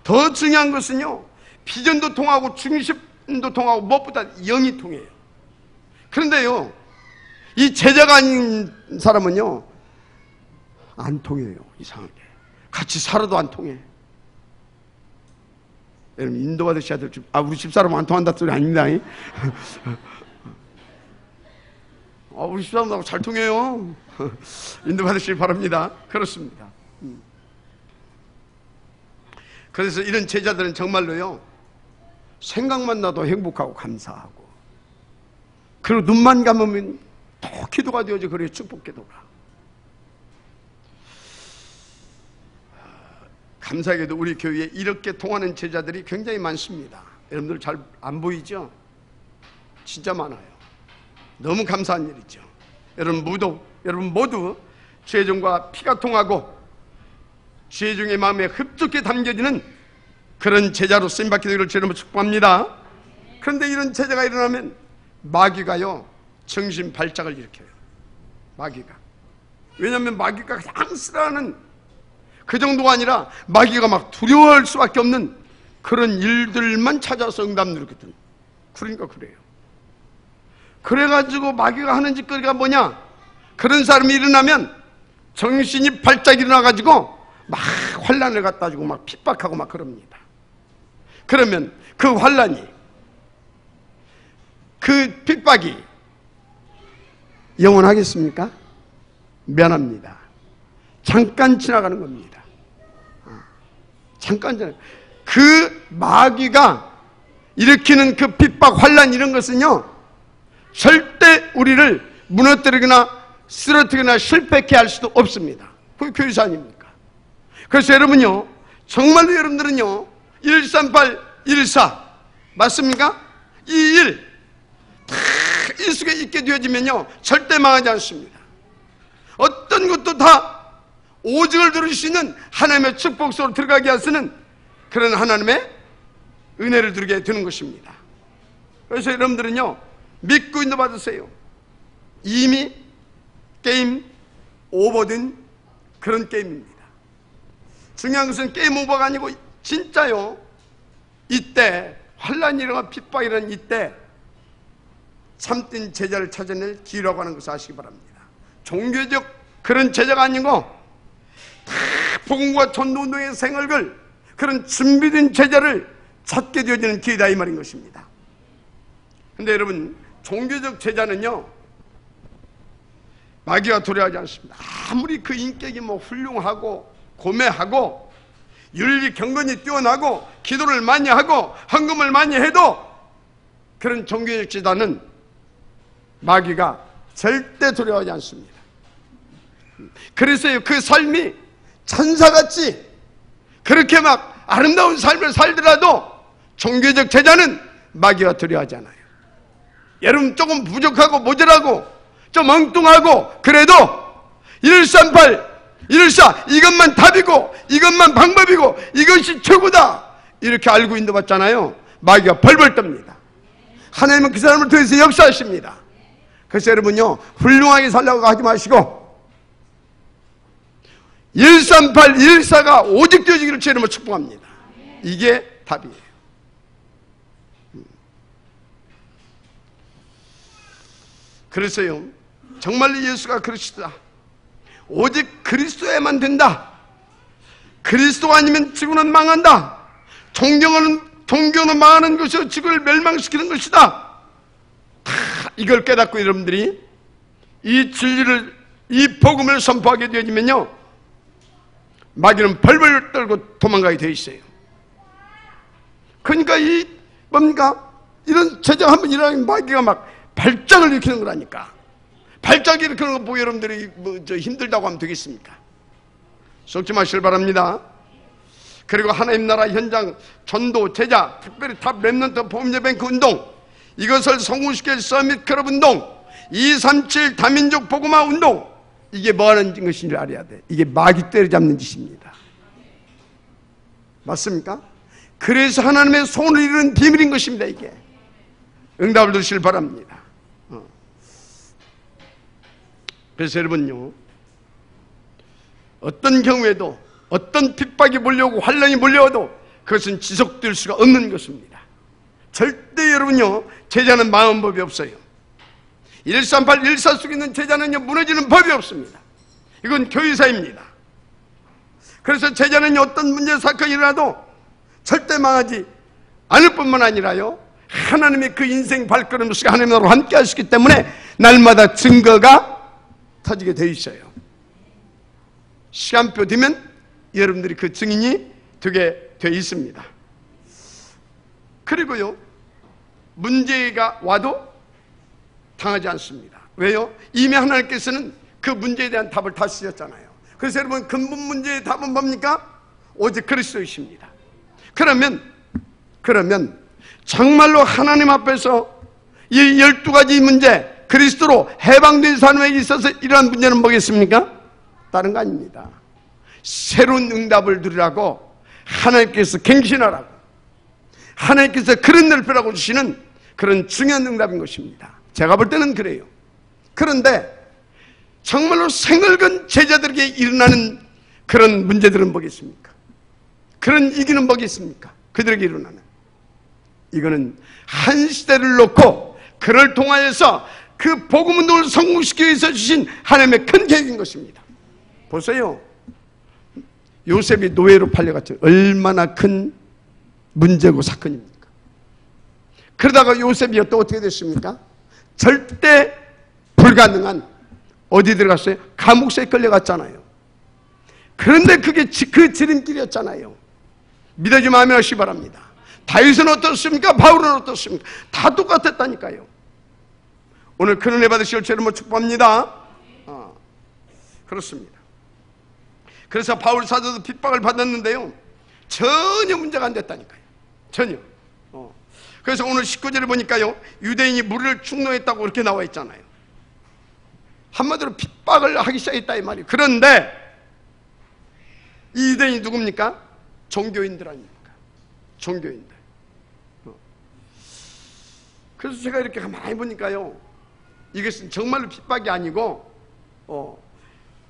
더 중요한 것은요, 비전도 통하고 중심도 통하고 무엇보다 영이 통해요. 그런데요, 이 제자가 아닌 사람은요, 안 통해요. 이상하게. 같이 살아도 안 통해. 여러분, 인도받으셔야 될 줄. 우리 집사람은 안 통한다 소리 아닙니다. 우리 집사람하고 잘 통해요. 인도받으시기 바랍니다. 그렇습니다. 그래서 이런 제자들은 정말로요, 생각만 나도 행복하고 감사하고, 그리고 눈만 감으면 또 기도가 되어져. 그래요. 축복 기도가. 감사하게도 우리 교회에 이렇게 통하는 제자들이 굉장히 많습니다. 여러분들 잘 안 보이죠? 진짜 많아요. 너무 감사한 일이죠. 여러분 모두 죄종과 피가 통하고 죄종의 마음에 흡족히 담겨지는 그런 제자로 쓰임받게 되기를 주님으로 축복합니다. 그런데 이런 제자가 일어나면 마귀가요, 정신 발작을 일으켜요. 마귀가. 왜냐하면 마귀가 그냥 쓰라는 그 정도가 아니라 마귀가 막 두려워할 수밖에 없는 그런 일들만 찾아서 응답 누르거든. 그러니까 그래요. 그래가지고 마귀가 하는 짓거리가 뭐냐? 그런 사람이 일어나면 정신이 발작 일어나가지고 막 환란을 갖다 주고 막 핍박하고 막 그럽니다. 그러면 그 환란이, 그 핍박이 영원하겠습니까? 미안합니다. 잠깐 지나가는 겁니다. 잠깐 지나가는. 그 마귀가 일으키는 그 핍박, 환란 이런 것은요, 절대 우리를 무너뜨리거나 쓰러뜨리거나 실패케 할 수도 없습니다. 그게 교회사 아닙니까? 그래서 여러분요, 정말로 여러분들은요, 138, 114 맞습니까? 이 일 다 이 속에 있게 되어지면요, 절대 망하지 않습니다. 어떤 것도 다 오직을 누릴 수 있는 하나님의 축복 속으로 들어가게 하시는 그런 하나님의 은혜를 누리게 되는 것입니다. 그래서 여러분들은요, 믿고 인도 받으세요. 이미 게임 오버된 그런 게임입니다. 중요한 것은 게임 오버가 아니고 진짜요, 이때 환란이 일어나 핍박이 일어난 이때 참된 제자를 찾아낼 기회라고 하는 것을 아시기 바랍니다. 종교적 그런 제자가 아니고 다 복음과 전도운동의 생활을 그런 준비된 제자를 찾게 되어지는 기회다, 이 말인 것입니다. 근데 여러분, 종교적 제자는요, 마귀가 두려워하지 않습니다. 아무리 그 인격이 뭐 훌륭하고 고매하고 윤리 경건이 뛰어나고 기도를 많이 하고 헌금을 많이 해도 그런 종교적 제자는 마귀가 절대 두려워하지 않습니다. 그래서 그 삶이 천사같이 그렇게 막 아름다운 삶을 살더라도 종교적 제자는 마귀가 두려워하지 않아요. 여러분, 조금 부족하고 모자라고 좀 엉뚱하고 그래도 138, 114 이것만 답이고 이것만 방법이고 이것이 최고다 이렇게 알고 인도받잖아요. 마귀가 벌벌 떱니다. 하나님은 그 사람을 통해서 역사하십니다. 그래서 여러분요, 훌륭하게 살려고 하지 마시고 138, 114가 오직 되어지기를 주님으로 축복합니다. 이게 답이에요. 그래서요, 정말로 예수가 그러시다. 오직 그리스도에만 된다. 그리스도 아니면 지구는 망한다. 종교는 망하는 것이요 지구를 멸망시키는 것이다. 다 이걸 깨닫고 여러분들이 이 진리를, 이 복음을 선포하게 되어지면요, 마귀는 벌벌 떨고 도망가게 되어 있어요. 그러니까 이 뭔가 이런 제자가 한번 일어나면 마귀가 막 발작을 일으키는 거라니까. 발작 일으키는 거 보고 여러분들이 힘들다고 하면 되겠습니까? 속지 마시길 바랍니다. 그리고 하나님 나라 현장 전도 제자 특별히 탑 렘넌트 복음예배뱅크 운동, 이것을 성공시킬 서밋 클럽 운동, 237 다민족 복음화 운동, 이게 뭐 하는 것인지 알아야 돼. 이게 마귀 때려잡는 짓입니다. 맞습니까? 그래서 하나님의 손을 이루는 비밀인 것입니다. 이게 응답을 주시길 바랍니다. 그래서 여러분요, 어떤 경우에도 어떤 핍박이 몰려오고 환란이 몰려와도 그것은 지속될 수가 없는 것입니다. 절대 여러분요, 제자는 망한 법이 없어요. 138, 1사 속에 있는 제자는요, 무너지는 법이 없습니다. 이건 교회사입니다. 그래서 제자는 어떤 문제 사건이 일어나도 절대 망하지 않을 뿐만 아니라요, 하나님의 그 인생 발걸음 속에 하나님으로 함께 하시기 때문에 날마다 증거가 터지게 되어 있어요. 시간표 되면 여러분들이 그 증인이 되게 되어 있습니다. 그리고요, 문제가 와도 당하지 않습니다. 왜요? 이미 하나님께서는 그 문제에 대한 답을 다 쓰셨잖아요. 그래서 여러분, 근본 문제의 답은 뭡니까? 오직 그리스도이십니다. 그러면 정말로 하나님 앞에서 이 12가지 문제, 그리스도로 해방된 사람에게 있어서 이러한 문제는 뭐겠습니까? 다른 거 아닙니다. 새로운 응답을 누리라고 하나님께서 갱신하라고, 하나님께서 그런 넓혀라고 주시는 그런 중요한 응답인 것입니다. 제가 볼 때는 그래요. 그런데 정말로 생을건 제자들에게 일어나는 그런 문제들은 뭐겠습니까? 그런 이기는 뭐겠습니까? 그들에게 일어나는, 이거는 한 시대를 놓고 그를 통하여서 그 복음운동을 성공시키기 위해서 주신 하나님의 큰 계획인 것입니다. 보세요, 요셉이 노예로 팔려갔죠. 얼마나 큰 문제고 사건입니까? 그러다가 요셉이 또 어떻게 됐습니까? 절대 불가능한, 어디 들어갔어요? 감옥에 끌려갔잖아요. 그런데 그게 그 지름길이었잖아요. 믿어지면 아멘 하시기 바랍니다. 다윗은 어떻습니까? 바울은 어떻습니까? 다 똑같았다니까요. 오늘 큰 은혜 받으실 줄 여러분 축복합니다. 그렇습니다. 그래서 바울 사도도 핍박을 받았는데요, 전혀 문제가 안 됐다니까요. 전혀. 그래서 오늘 19절에 보니까요, 유대인이 무리를 축노했다고 그렇게 나와 있잖아요. 한마디로 핍박을 하기 시작했다 이 말이에요. 그런데 이 유대인이 누굽니까? 종교인들 아닙니까? 종교인들. 그래서 제가 이렇게 가만히 보니까요, 이것은 정말로 핍박이 아니고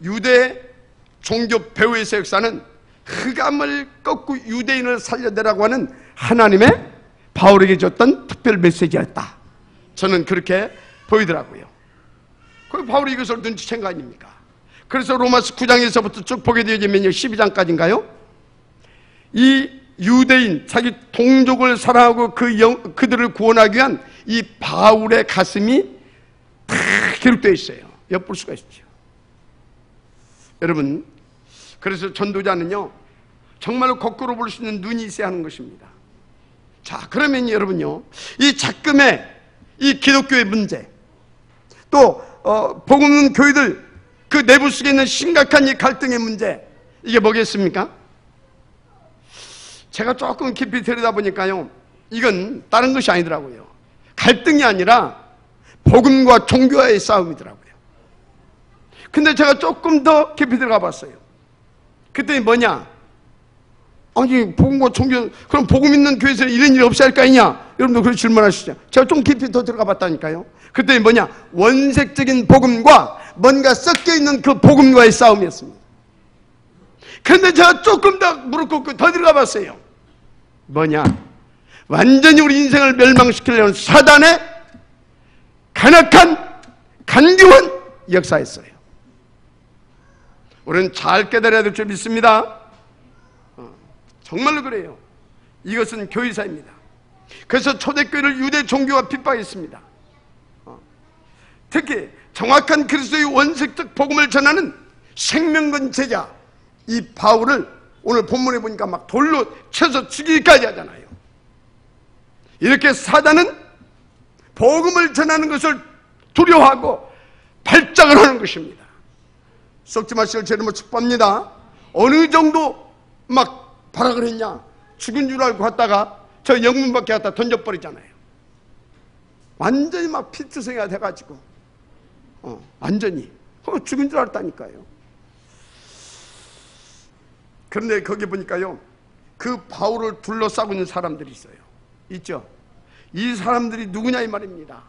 유대 종교 배후에서 역사는 흑암을 꺾고 유대인을 살려내라고 하는 하나님의 바울에게 줬던 특별 메시지였다. 저는 그렇게 보이더라고요. 그 바울이 이것을 눈치챈 거 아닙니까? 그래서 로마서 9장에서부터 쭉 보게 되어지면요, 12장까지인가요? 이 유대인, 자기 동족을 사랑하고 그들을 구원하기 위한 이 바울의 가슴이 다 기록되어 있어요. 엿볼 수가 있죠. 여러분, 그래서 전도자는요, 정말로 거꾸로 볼 수 있는 눈이 있어야 하는 것입니다. 자, 그러면 여러분요, 이 작금의 이 기독교의 문제, 또 복음 교회들 그 내부 속에 있는 심각한 이 갈등의 문제, 이게 뭐겠습니까? 제가 조금 깊이 들여다보니까요, 이건 다른 것이 아니더라고요. 갈등이 아니라 복음과 종교와의 싸움이더라고요. 근데 제가 조금 더 깊이 들어가 봤어요. 그랬더니 뭐냐? 아니, 복음과 종교, 그럼 복음 있는 교회에서 이런 일이 없어야 할 거 아니냐? 여러분들 그렇게 질문하시죠. 제가 좀 깊이 더 들어가 봤다니까요. 그랬더니 뭐냐? 원색적인 복음과 뭔가 섞여 있는 그 복음과의 싸움이었습니다. 그런데 제가 조금 더 무릎 꿇고 더 들어가 봤어요. 뭐냐? 완전히 우리 인생을 멸망시키려는 사단의 간악한 간교한 역사였어요. 우리는 잘 깨달아야 될 줄 믿습니다. 정말로 그래요. 이것은 교회사입니다. 그래서 초대교회를 유대 종교가 핍박했습니다. 특히 정확한 그리스도의 원색적 복음을 전하는 생명건 제자 이 바울을 오늘 본문에 보니까 막 돌로 쳐서 죽이기까지 하잖아요. 이렇게 사단은 복음을 전하는 것을 두려워하고 발작을 하는 것입니다. 썩지 마시길 제 이름으로 축복합니다. 어느 정도 막 발악을 했냐, 죽은 줄 알고 갔다가 저 영문밖에 갖다 던져버리잖아요. 완전히 막 피투성이가 돼가지고 완전히 죽은 줄 알았다니까요. 그런데 거기 보니까요, 그 바울을 둘러싸고 있는 사람들이 있어요. 있죠? 이 사람들이 누구냐 이 말입니다.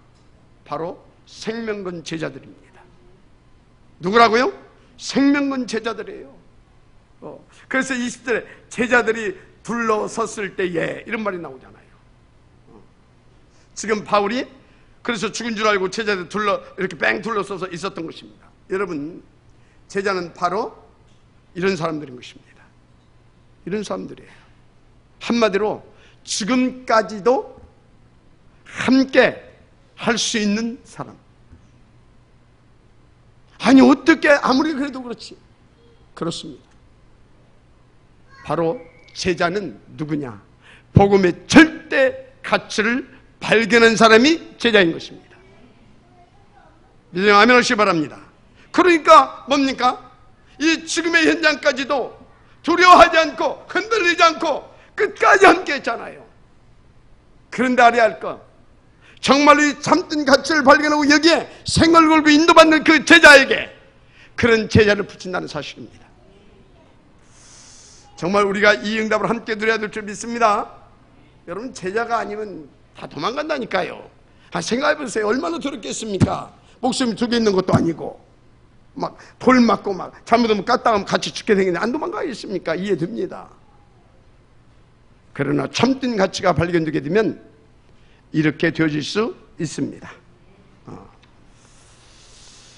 바로 생명건 제자들입니다. 누구라고요? 생명건 제자들이에요. 그래서 20절에 제자들이 둘러섰을 때에 이런 말이 나오잖아요. 지금 바울이 그래서 죽은 줄 알고 제자들 이렇게 뺑 둘러서서 있었던 것입니다. 여러분, 제자는 바로 이런 사람들인 것입니다. 이런 사람들이에요. 한마디로 지금까지도 함께 할 수 있는 사람. 아니 어떻게 아무리 그래도 그렇지. 그렇습니다. 바로 제자는 누구냐? 복음의 절대 가치를 발견한 사람이 제자인 것입니다. 믿으면 아멘 하시기 바랍니다. 그러니까 뭡니까? 이 지금의 현장까지도 두려워하지 않고 흔들리지 않고 끝까지 함께 했잖아요. 그런데 알아야 할 것, 정말로 이 참된 가치를 발견하고 여기에 생을 걸고 인도받는 그 제자에게 그런 제자를 붙인다는 사실입니다. 정말 우리가 이 응답을 함께 누려야 될 줄 믿습니다. 여러분, 제자가 아니면 다 도망간다니까요. 생각해 보세요. 얼마나 두렵겠습니까? 목숨이 두 개 있는 것도 아니고 막 돌 맞고 막 잘못하면 깠다가면 같이 죽게 생기는데 안 도망가겠습니까? 이해됩니다. 그러나 참된 가치가 발견되게 되면 이렇게 되어질 수 있습니다.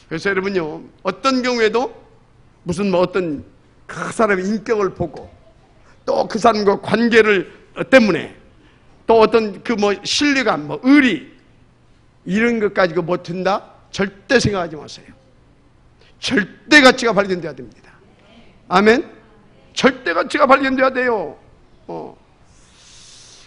그래서 여러분요, 어떤 경우에도 무슨 어떤 그 사람의 인격을 보고 또 그 사람과 관계를 때문에 또 어떤 신뢰감, 의리 이런 것 가지고 못 든다? 절대 생각하지 마세요. 절대 가치가 발견돼야 됩니다. 아멘? 절대 가치가 발견돼야 돼요.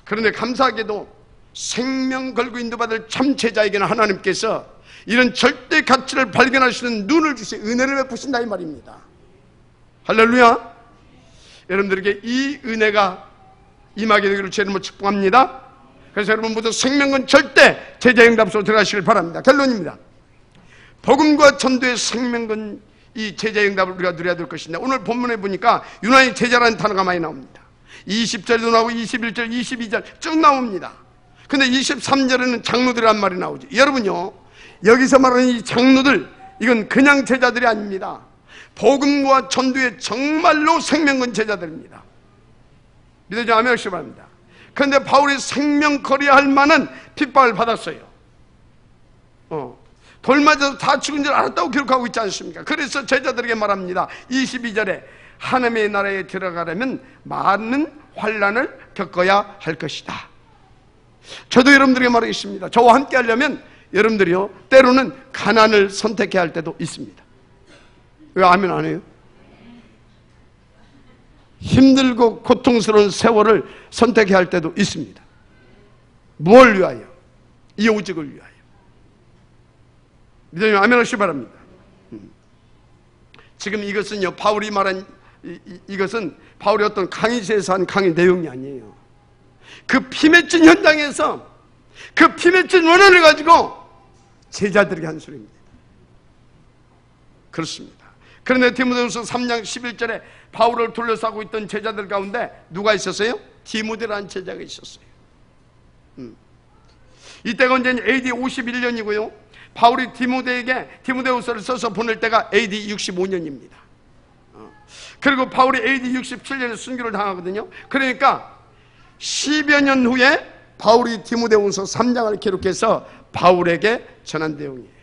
그런데 감사하게도 생명 걸고 인도받을 참 제자에게는 하나님께서 이런 절대 가치를 발견할 수 있는 눈을 주시, 은혜를 베푸신다 이 말입니다. 할렐루야. 여러분들에게 이 은혜가 임하게 되기를 제 이름으로 축복합니다. 그래서 여러분 모두 생명은 절대 제자 응답소로 들어가시길 바랍니다. 결론입니다. 복음과 전도의 생명은 이 제자 응답을 우리가 누려야 될 것인데, 오늘 본문에 보니까 유난히 제자라는 단어가 많이 나옵니다. 20절에도 나오고 21절, 22절 쭉 나옵니다. 근데 23절에는 장로들이란 말이 나오죠. 여러분요, 여기서 말하는 이 장로들, 이건 그냥 제자들이 아닙니다. 복음과 전도의 정말로 생명건 제자들입니다. 믿어지면 아멘 하시기 바랍니다. 그런데 바울이 생명거리야 할 만한 핍박을 받았어요. 돌 맞아서 다 죽은 줄 알았다고 기록하고 있지 않습니까? 그래서 제자들에게 말합니다. 22절에 하나님의 나라에 들어가려면 많은 환난을 겪어야 할 것이다. 저도 여러분들에게 말하겠습니다. 저와 함께 하려면 여러분들이요, 때로는 가난을 선택해야 할 때도 있습니다. 왜 아멘 안 해요? 힘들고 고통스러운 세월을 선택해야 할 때도 있습니다. 무엇을 위하여? 이 오직을 위하여. 믿으면 아멘 하시기 바랍니다. 지금 이것은요, 바울이 말한 이것은 바울이 어떤 강의실에서 한 강의 내용이 아니에요. 그 피맺힌 현장에서 그 피맺힌 원한을 가지고 제자들에게 한 소리입니다. 그렇습니다. 그런데 디모데후서 3장 11절에 바울을 둘러싸고 있던 제자들 가운데 누가 있었어요? 디모데라는 제자가 있었어요. 이때가 언제냐? AD 51년이고요 바울이 디모데에게 디모데후서를 써서 보낼 때가 AD 65년입니다 그리고 바울이 AD 67년에 순교를 당하거든요. 그러니까 10여 년 후에 바울이 디모데후서 3장을 기록해서 바울에게 전한 내용이에요.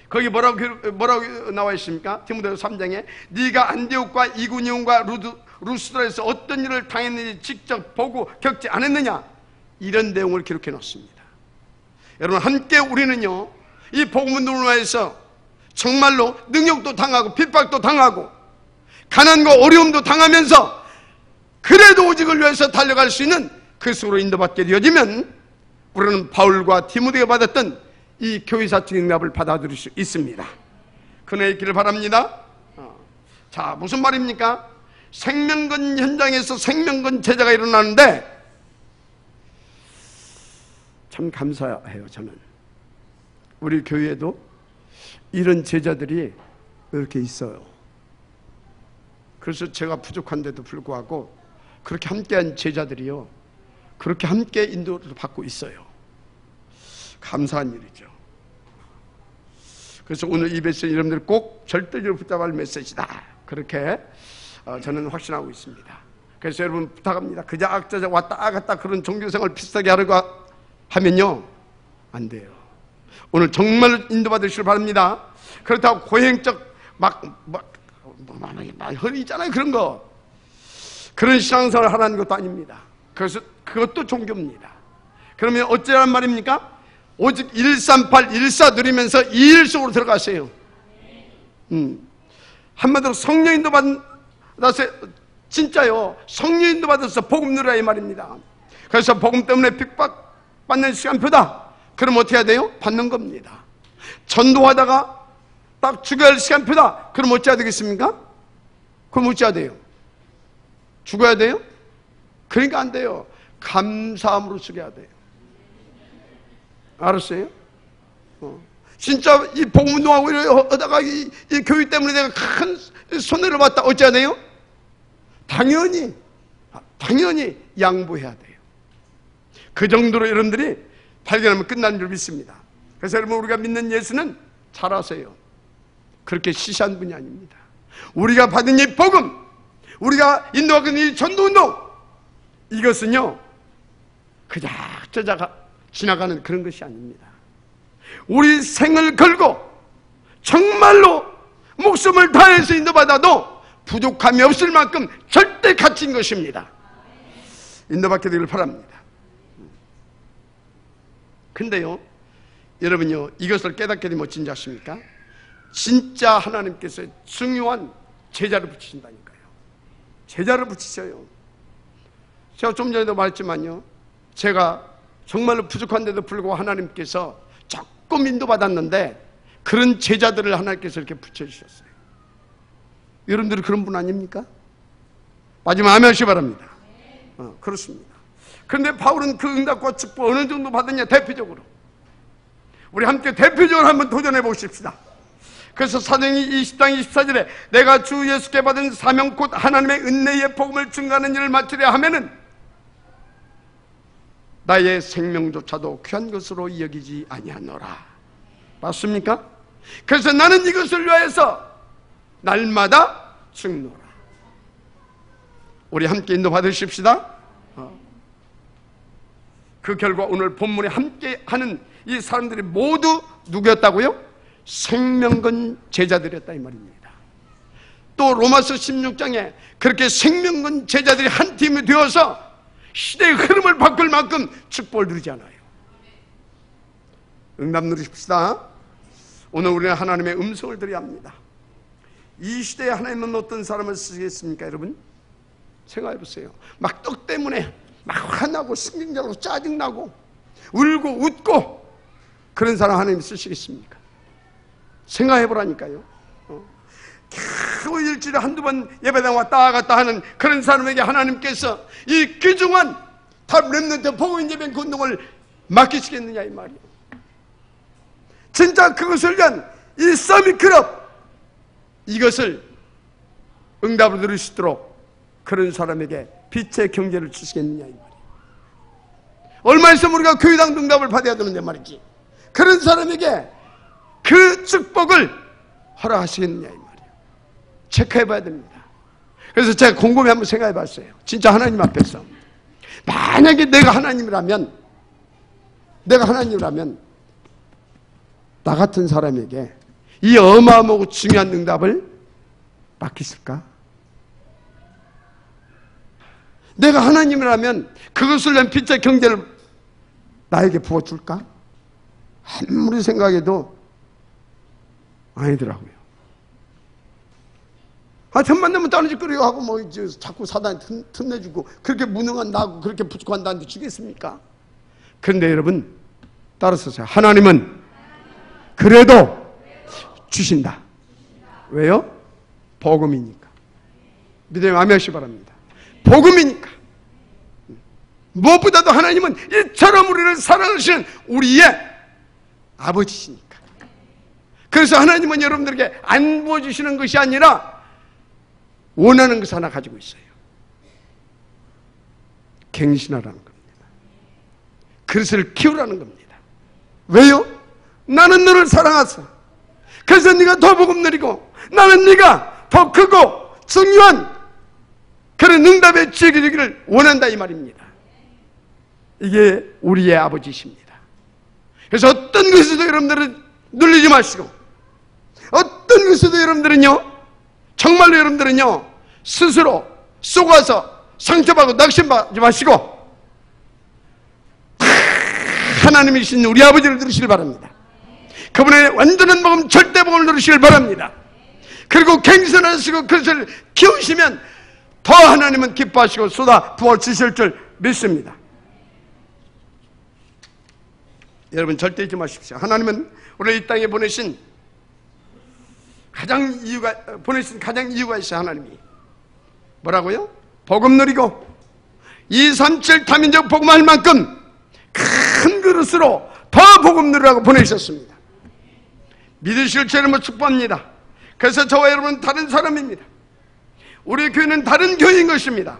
거기 뭐라고 나와 있습니까? 디모데후서 3장에 네가 안디옥과 이구니온과 루스드라에서 어떤 일을 당했는지 직접 보고 겪지 않았느냐, 이런 내용을 기록해 놓습니다. 여러분, 함께 우리는요, 이 복음운동에서 정말로 능욕도 당하고 핍박도 당하고 가난과 어려움도 당하면서 그래도 오직을 위해서 달려갈 수 있는 그 속으로 인도받게 되어지면 우리는 바울과 디모데가 받았던 이 교회사적 응답을 받아들일 수 있습니다. 그녀의 있기를 바랍니다. 자, 무슨 말입니까? 생명건 현장에서 생명건 제자가 일어나는데 참 감사해요. 저는 우리 교회에도 이런 제자들이 이렇게 있어요. 그래서 제가 부족한데도 불구하고 그렇게 함께한 제자들이요, 그렇게 함께 인도를 받고 있어요. 감사한 일이죠. 그래서 오늘 이 메시지 여러분들 꼭 절대적으로 붙잡을 메시지다, 그렇게 저는 확신하고 있습니다. 그래서 여러분 부탁합니다. 그저 악자자 왔다 갔다 그런 종교생활 비슷하게 하려고 하면요 안 돼요. 오늘 정말 인도받으시길 바랍니다. 그렇다고 고행적 막 허리 있잖아요, 그런 거, 그런 신앙생활을 하라는 것도 아닙니다. 그래서 그것도 종교입니다. 그러면 어찌란 말입니까? 오직 138, 14 누리면서 이 일 속으로 들어가세요. 한마디로 성령 인도 받아서, 진짜요, 성령 인도 받아서 복음 누려야 이 말입니다. 그래서 복음 때문에 핍박받는 시간표다, 그럼 어떻게 해야 돼요? 받는 겁니다. 전도하다가 딱 죽어야 할 시간표다, 그럼 어찌해야 되겠습니까? 그럼 어찌해야 돼요? 죽어야 돼요? 그러니까 안 돼요. 감사함으로 죽여야 돼요. 알았어요? 진짜 이 복음운동하고 이러다가 이 교육 때문에 내가 큰 손해를 봤다, 어찌해야 돼요? 당연히 양보해야 돼요. 그 정도로 여러분들이 발견하면 끝나는 줄 믿습니다. 그래서 여러분, 우리가 믿는 예수는 잘 아세요. 그렇게 시시한 분이 아닙니다. 우리가 받은 이 복음, 우리가 인도하는 이 전도운동, 이것은요 그저 지나가는 그런 것이 아닙니다. 우리 생을 걸고 정말로 목숨을 다해서 인도받아도 부족함이 없을 만큼 절대 가치인 것입니다. 인도받게 되기를 바랍니다. 근데요 여러분요, 이것을 깨닫게 되면 어쩐지 아십니까? 진짜 하나님께서 중요한 제자를 붙이신다니까요. 제자를 붙이셔요. 제가 좀 전에도 말했지만요, 제가 정말로 부족한데도 불구하고 하나님께서 조금 인도받았는데 그런 제자들을 하나님께서 이렇게 붙여주셨어요. 여러분들이 그런 분 아닙니까? 마지막 아멘 하시기 바랍니다. 그렇습니다. 그런데 바울은 그 응답과 축복 어느 정도 받았냐? 대표적으로 우리 함께 대표적으로 한번 도전해 보십시다. 그래서 사도행전 20장 24절에 내가 주 예수께 받은 사명 곧 하나님의 은혜의 복음을 증거하는 일을 마치려 하면은 나의 생명조차도 귀한 것으로 여기지 아니하노라. 맞습니까? 그래서 나는 이것을 위하여서 날마다 죽노라. 우리 함께 인도 받으십시다. 그 결과 오늘 본문에 함께 하는 이 사람들이 모두 누구였다고요? 생명건 제자들이었다 이 말입니다. 또 로마서 16장에 그렇게 생명건 제자들이 한 팀이 되어서 시대의 흐름을 바꿀 만큼 축복을 누리지 않아요. 응답 누리십시다. 오늘 우리는 하나님의 음성을 드려야 합니다. 이 시대에 하나님은 어떤 사람을 쓰시겠습니까? 여러분 생각해 보세요. 막 떡 때문에 막 화나고 신경질나고 짜증나고 울고 웃고 그런 사람 하나님 쓰시겠습니까? 생각해 보라니까요. 겨우 일주일에 한두 번 예배당 왔다 갔다 하는 그런 사람에게 하나님께서 이 귀중한 탑 렘넌트 복음 예배 그 운동을 맡기시겠느냐 이 말이에요. 진짜 그것을 위한 이 서밋 클럽, 이것을 응답을 누릴 수 있도록 그런 사람에게 빛의 경제를 주시겠느냐 이 말이에요. 얼마 있으면 우리가 교회당 응답을 받아야 되는데 말이지, 그런 사람에게 그 축복을 허락하시겠느냐 이 말이에요. 체크해 봐야 됩니다. 그래서 제가 곰곰이 한번 생각해 봤어요. 진짜 하나님 앞에서 만약에 내가 하나님이라면 나 같은 사람에게 이 어마어마하고 중요한 응답을 맡겼을까? 내가 하나님이라면 그것을 위한 빛의 경제를 나에게 부어줄까? 아무리 생각해도 아니더라고요. 틈만 되면 따르지거리고 하고 뭐 이제 자꾸 사단에 틈내주고 그렇게 무능한 나하고 그렇게 부족한 나한테 주겠습니까? 그런데 여러분 따라서세요. 하나님은 그래도 주신다. 왜요? 복음이니까. 믿음의 아멘시 바랍니다. 복음이니까. 무엇보다도 하나님은 이처럼 우리를 사랑하시는 우리의 아버지시니까. 그래서 하나님은 여러분들에게 안 부어주시는 것이 아니라 원하는 것 하나 가지고 있어요. 갱신하라는 겁니다. 그릇을 키우라는 겁니다. 왜요? 나는 너를 사랑하사. 그래서 네가 더 복음 누리고 나는 네가 더 크고 중요한 그런 응답의 지혜가 되기를 원한다 이 말입니다. 이게 우리의 아버지십니다. 그래서 어떤 것에도 여러분들은 눌리지 마시고 어떤 것에도 여러분들은요 정말로 여러분들은요 스스로 속아서 상처받고 낙심받지 마시고 하나님이신 우리 아버지를 누리시길 바랍니다. 그분의 완전한 복음 절대 복음을 누리시길 바랍니다. 그리고 갱신하시고 그것을 키우시면 더 하나님은 기뻐하시고 쏟아 부어주실 줄 믿습니다. 여러분 절대 잊지 마십시오. 하나님은 우리를 이 땅에 보내신 가장 이유가 있어요. 하나님이 뭐라고요? 복음 누리고 237 다민족 복음할 만큼 큰 그릇으로 더 복음 누리라고 보내셨습니다. 믿으실 죄를 축복합니다. 그래서 저와 여러분은 다른 사람입니다. 우리 교회는 다른 교회인 것입니다.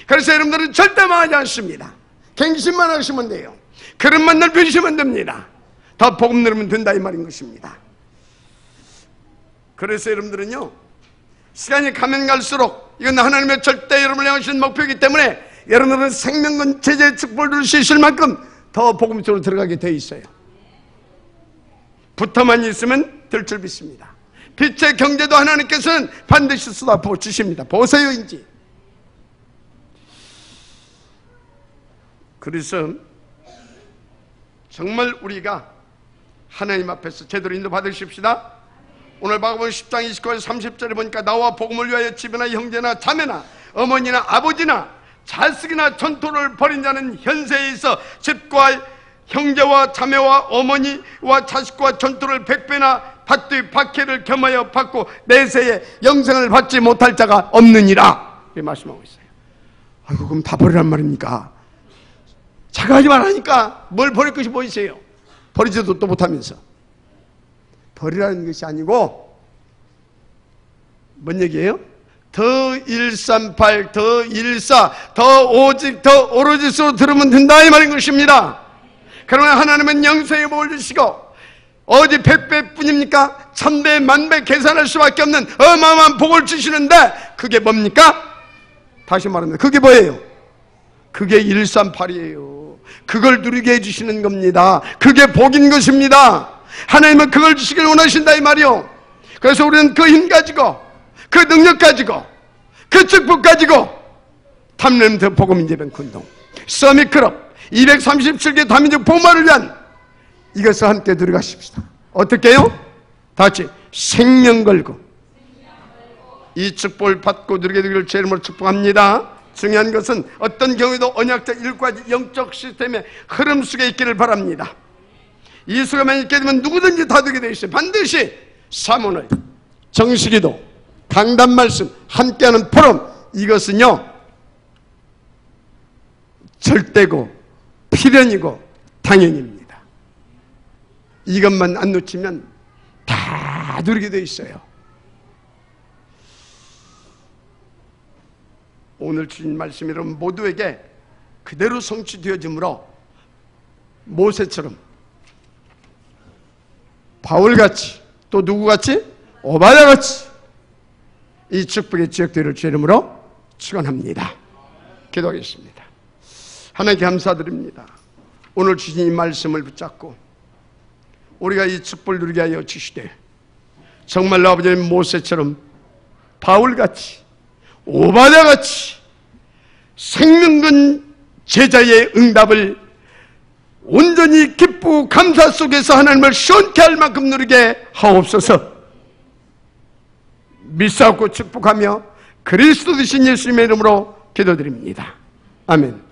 그래서 여러분들은 절대 망하지 않습니다. 갱신만 하시면 돼요. 그릇만 넓히시면 됩니다. 더 복음 누리면 된다 이 말인 것입니다. 그래서 여러분들은요 시간이 가면 갈수록 이건 하나님의 절대 여러분을 향하신 목표이기 때문에 여러분들은 생명건 제재의 축복을 누릴 수 있을 만큼 더 복음 속으로 들어가게 돼 있어요. 붙어만 있으면 될 줄 믿습니다. 빛의 경제도 하나님께서는 반드시 쏟아부어 주십니다. 보세요인지. 그래서 정말 우리가 하나님 앞에서 제대로 인도 받으십시다. 오늘 마가복음 10장 29절 30절에 보니까 나와 복음을 위하여 집이나 형제나 자매나 어머니나 아버지나 자식이나 전토를 벌인 자는 현세에 있어 집과 형제와 자매와 어머니와 자식과 전토를 100배나 받되 박해를 겸하여 받고 내세에 영생을 받지 못할 자가 없느니라 이렇게 말씀하고 있어요. 아이고 그럼 다 버리란 말입니까? 자가 하지 말라니까 뭘 버릴 것이 뭐 있어요? 버리지도 또 못하면서. 버리라는 것이 아니고 뭔 얘기예요? 더 138, 더 14, 더 오직, 더 오로지로 들으면 된다 이 말인 것입니다. 그러나 하나님은 영생의 복을 주시고 어디 100배 뿐입니까? 1000배, 10,000배 계산할 수밖에 없는 어마어마한 복을 주시는데 그게 뭡니까? 다시 말합니다. 그게 뭐예요? 그게 138이에요. 그걸 누리게 해주시는 겁니다. 그게 복인 것입니다. 하나님은 그걸 주시길 원하신다 이 말이요. 그래서 우리는 그 힘 가지고 그 능력 가지고 그 축복 가지고 탐렘드 복음인재뱅크 운동 서밋클럽 237개 다민족 복음화를 위한 이것을 함께 들어가십시다. 어떻게 해요? 다 같이 생명 걸고 이 축복을 받고 누리게 되기를 제 이름으로 축복합니다. 중요한 것은 어떤 경우에도 언약적 일과지 영적 시스템의 흐름 속에 있기를 바랍니다. 이 속에만 있게 되면 누구든지 다 되게 되어 있어요. 반드시 사모늘, 정식기도, 강단 말씀, 함께하는 포럼 이것은요 절대고 필연이고 당연입니다. 이것만 안 놓치면 다 누리게 되어 있어요. 오늘 주신 말씀이 여러분 모두에게 그대로 성취되어지므로 모세처럼 바울같이 또 누구같이? 오바다같이 이 축복의 지역들을 주 이름으로 축원합니다. 기도하겠습니다. 하나님께 감사드립니다. 오늘 주신 이 말씀을 붙잡고 우리가 이 축복을 누리게 하여 주시되 정말로 아버지는 모세처럼 바울같이 오바다같이 생명건 제자의 응답을 온전히 기쁘고 감사 속에서 하나님을 시원케 할 만큼 누리게 하옵소서. 믿사옵고 축복하며 그리스도 되신 예수님의 이름으로 기도드립니다. 아멘.